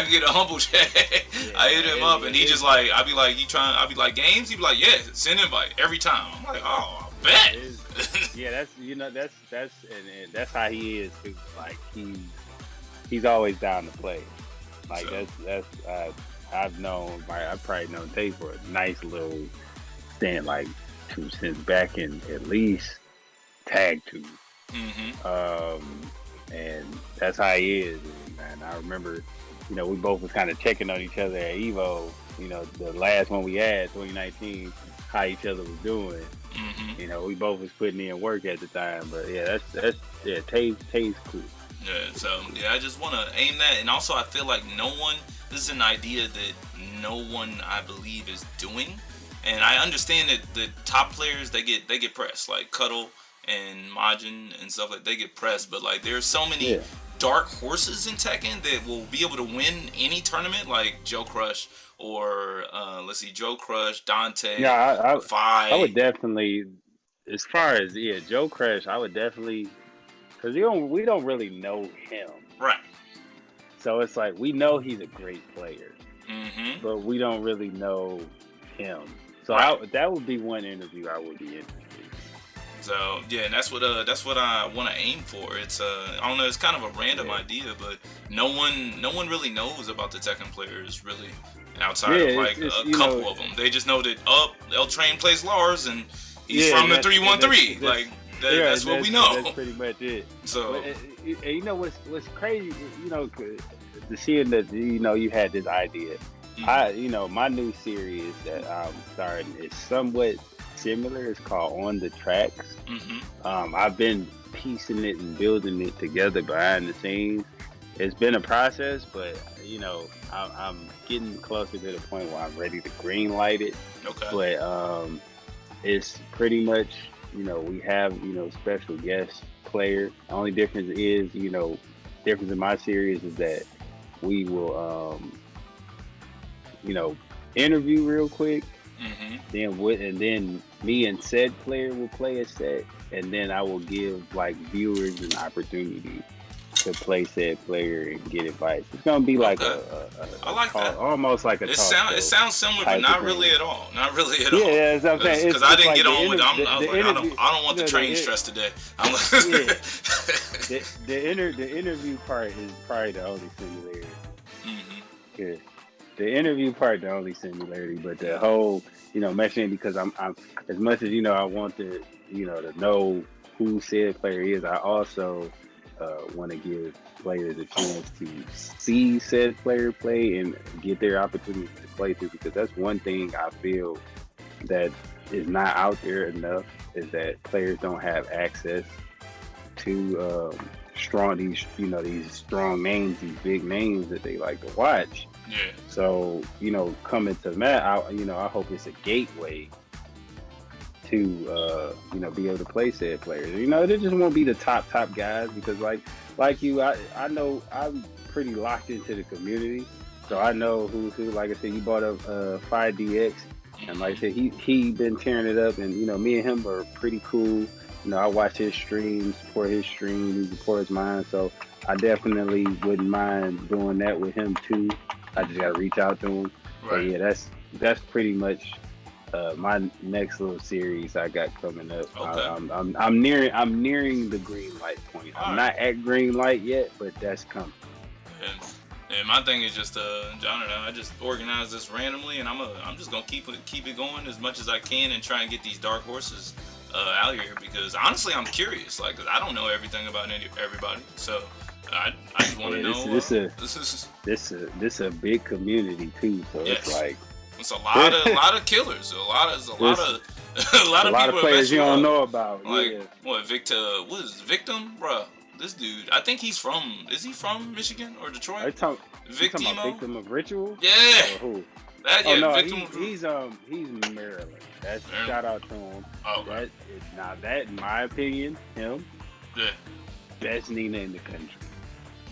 S2: can get a humble check.
S1: Yeah,
S2: I hit him up, and he just like, I be like, you trying? I be like, games? He be like, yeah, send invite every time. I'm like, oh, I bet.
S1: Yeah, and that's how he is too. Like he's always down to play. Like
S2: So,
S1: I've probably known Tay for a nice little stint, like since back in at least Tag 2. And that's how he is. And I remember, we both was kind of checking on each other at Evo. The last one we had, 2019, how each other was doing. We both was putting in work at the time. But yeah, Tay's cool.
S2: Yeah, so I just want to aim that, and also I feel like this is an idea that no one I believe is doing, and I understand that the top players they get pressed, like Cuddle and Majin and stuff like they get pressed, but like there's so many dark horses in Tekken that will be able to win any tournament, like Joe Crush or Joe Crush, Dante,
S1: Yeah,
S2: Phi.
S1: I would definitely, as far as Joe Crush, I would definitely. Because we don't really know him.
S2: Right.
S1: So it's like, we know he's a great player. But we don't really know him. So that would be one interview I would be interested in.
S2: So, yeah, and that's what I want to aim for. It's, I don't know, it's kind of a random idea, but no one really knows about the Tekken players, really, outside of, like, a couple of them. They just know that, Ltrain plays Lars, and he's from the 313. Like, that's what we know.
S1: That's pretty much it.
S2: So,
S1: what's crazy, to seeing that you had this idea. My new series that I'm starting is somewhat similar. It's called On the Tracks. I've been piecing it and building it together behind the scenes. It's been a process, but I'm getting closer to the point where I'm ready to green light it.
S2: Okay.
S1: But it's pretty much. We have, special guest player. The only difference is, difference in my series is that we will, interview real quick. Then me and said player will play a set, and then I will give like viewers an opportunity to play said player and get advice. It's gonna be like
S2: I like that.
S1: Almost like a
S2: it
S1: talk show.
S2: It sounds similar, but not really at all. Not really at all.
S1: Yeah, that's what I'm saying.
S2: Because I didn't get on with it. I don't want the train stress today. I'm like,
S1: the interview part is probably the only similarity. Yeah. The interview part, the only similarity, but the whole, mentioning, because I'm as much as I want to, to know who said player is. I also want to give players a chance to see said player play and get their opportunity to play through, because that's one thing I feel that is not out there enough, is that players don't have access to these strong names, these big names that they like to watch.
S2: Yeah.
S1: So, coming to that, I hope it's a gateway to be able to play said players. They just won't be the top guys, because like you, I know I'm pretty locked into the community, so I know who's who. Like I said, you brought up Phi DX, and like I said, he been tearing it up, and me and him are pretty cool. I watch his streams, support his stream, he supports mine, so I definitely wouldn't mind doing that with him too. I just gotta reach out to him. Right. But yeah, that's pretty much my next little series I got coming up.
S2: Okay.
S1: I'm nearing the green light point. I'm not at green light yet, but that's coming.
S2: And my thing is just John and I just organize this randomly, and I'm just gonna keep it going as much as I can and try and get these dark horses out here, because honestly I'm curious. Like, 'cause I don't know everything about everybody, so I just want to know.
S1: This is a big community too, so it's like
S2: It's a lot of killers. A lot of a lot of people
S1: players you don't
S2: up.
S1: know about.
S2: Like
S1: Yeah.
S2: what what is Victim, bruh? This dude, I think he's from. Is he from Michigan or Detroit?
S1: You talking about Victim of Ritual?
S2: Yeah.
S1: Or who?
S2: Yeah,
S1: no,
S2: Victim
S1: he's Maryland. That's shout out to him.
S2: Oh, right.
S1: That in my opinion, him.
S2: Yeah.
S1: Best Nina in the country.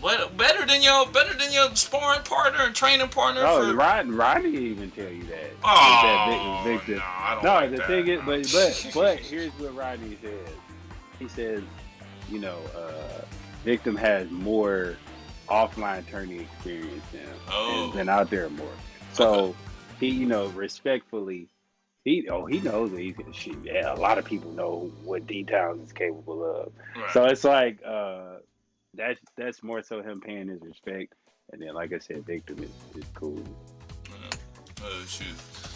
S2: What better than your sparring partner and training partner?
S1: Oh, Rodney even tell you that.
S2: Oh,
S1: Victim.
S2: No, I don't
S1: no,
S2: like
S1: the
S2: that.
S1: thing is, but here's what Rodney says. He says, Victim has more offline tourney experience now and been out there more. So he, respectfully, he knows that he can shoot. Yeah, a lot of people know what D Towns is capable of.
S2: Right.
S1: So it's like that's more so him paying his respect. And then, like I said, Victim is cool.
S2: Shoot.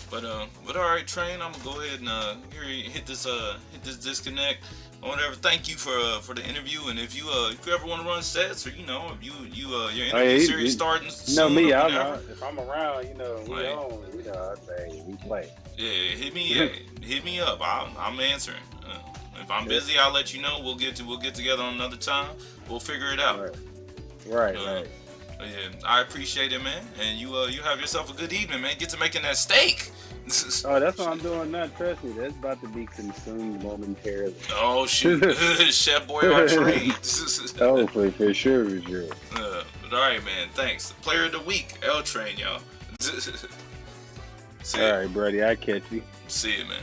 S2: But all right, Train. I'm gonna go ahead and hit this disconnect or whatever. Thank you for the interview. And if you ever want to run sets, or if your interview series starting soon,
S1: me.
S2: If
S1: I'm around, we on. I say we play.
S2: Yeah, hit me up. I'm answering. If I'm busy, I'll let you know. We'll get together on another time. We'll figure it out.
S1: Right.
S2: Yeah, I appreciate it, man. And you have yourself a good evening, man. Get to making that steak.
S1: Oh, that's what I'm doing now. Trust me, that's about to be consumed momentarily.
S2: Oh shoot, Chef Boyardee.
S1: Oh, for sure.
S2: But all right, man. Thanks. Player of the week, Ltrain, y'all.
S1: All right, buddy. I catch you.
S2: See you, man.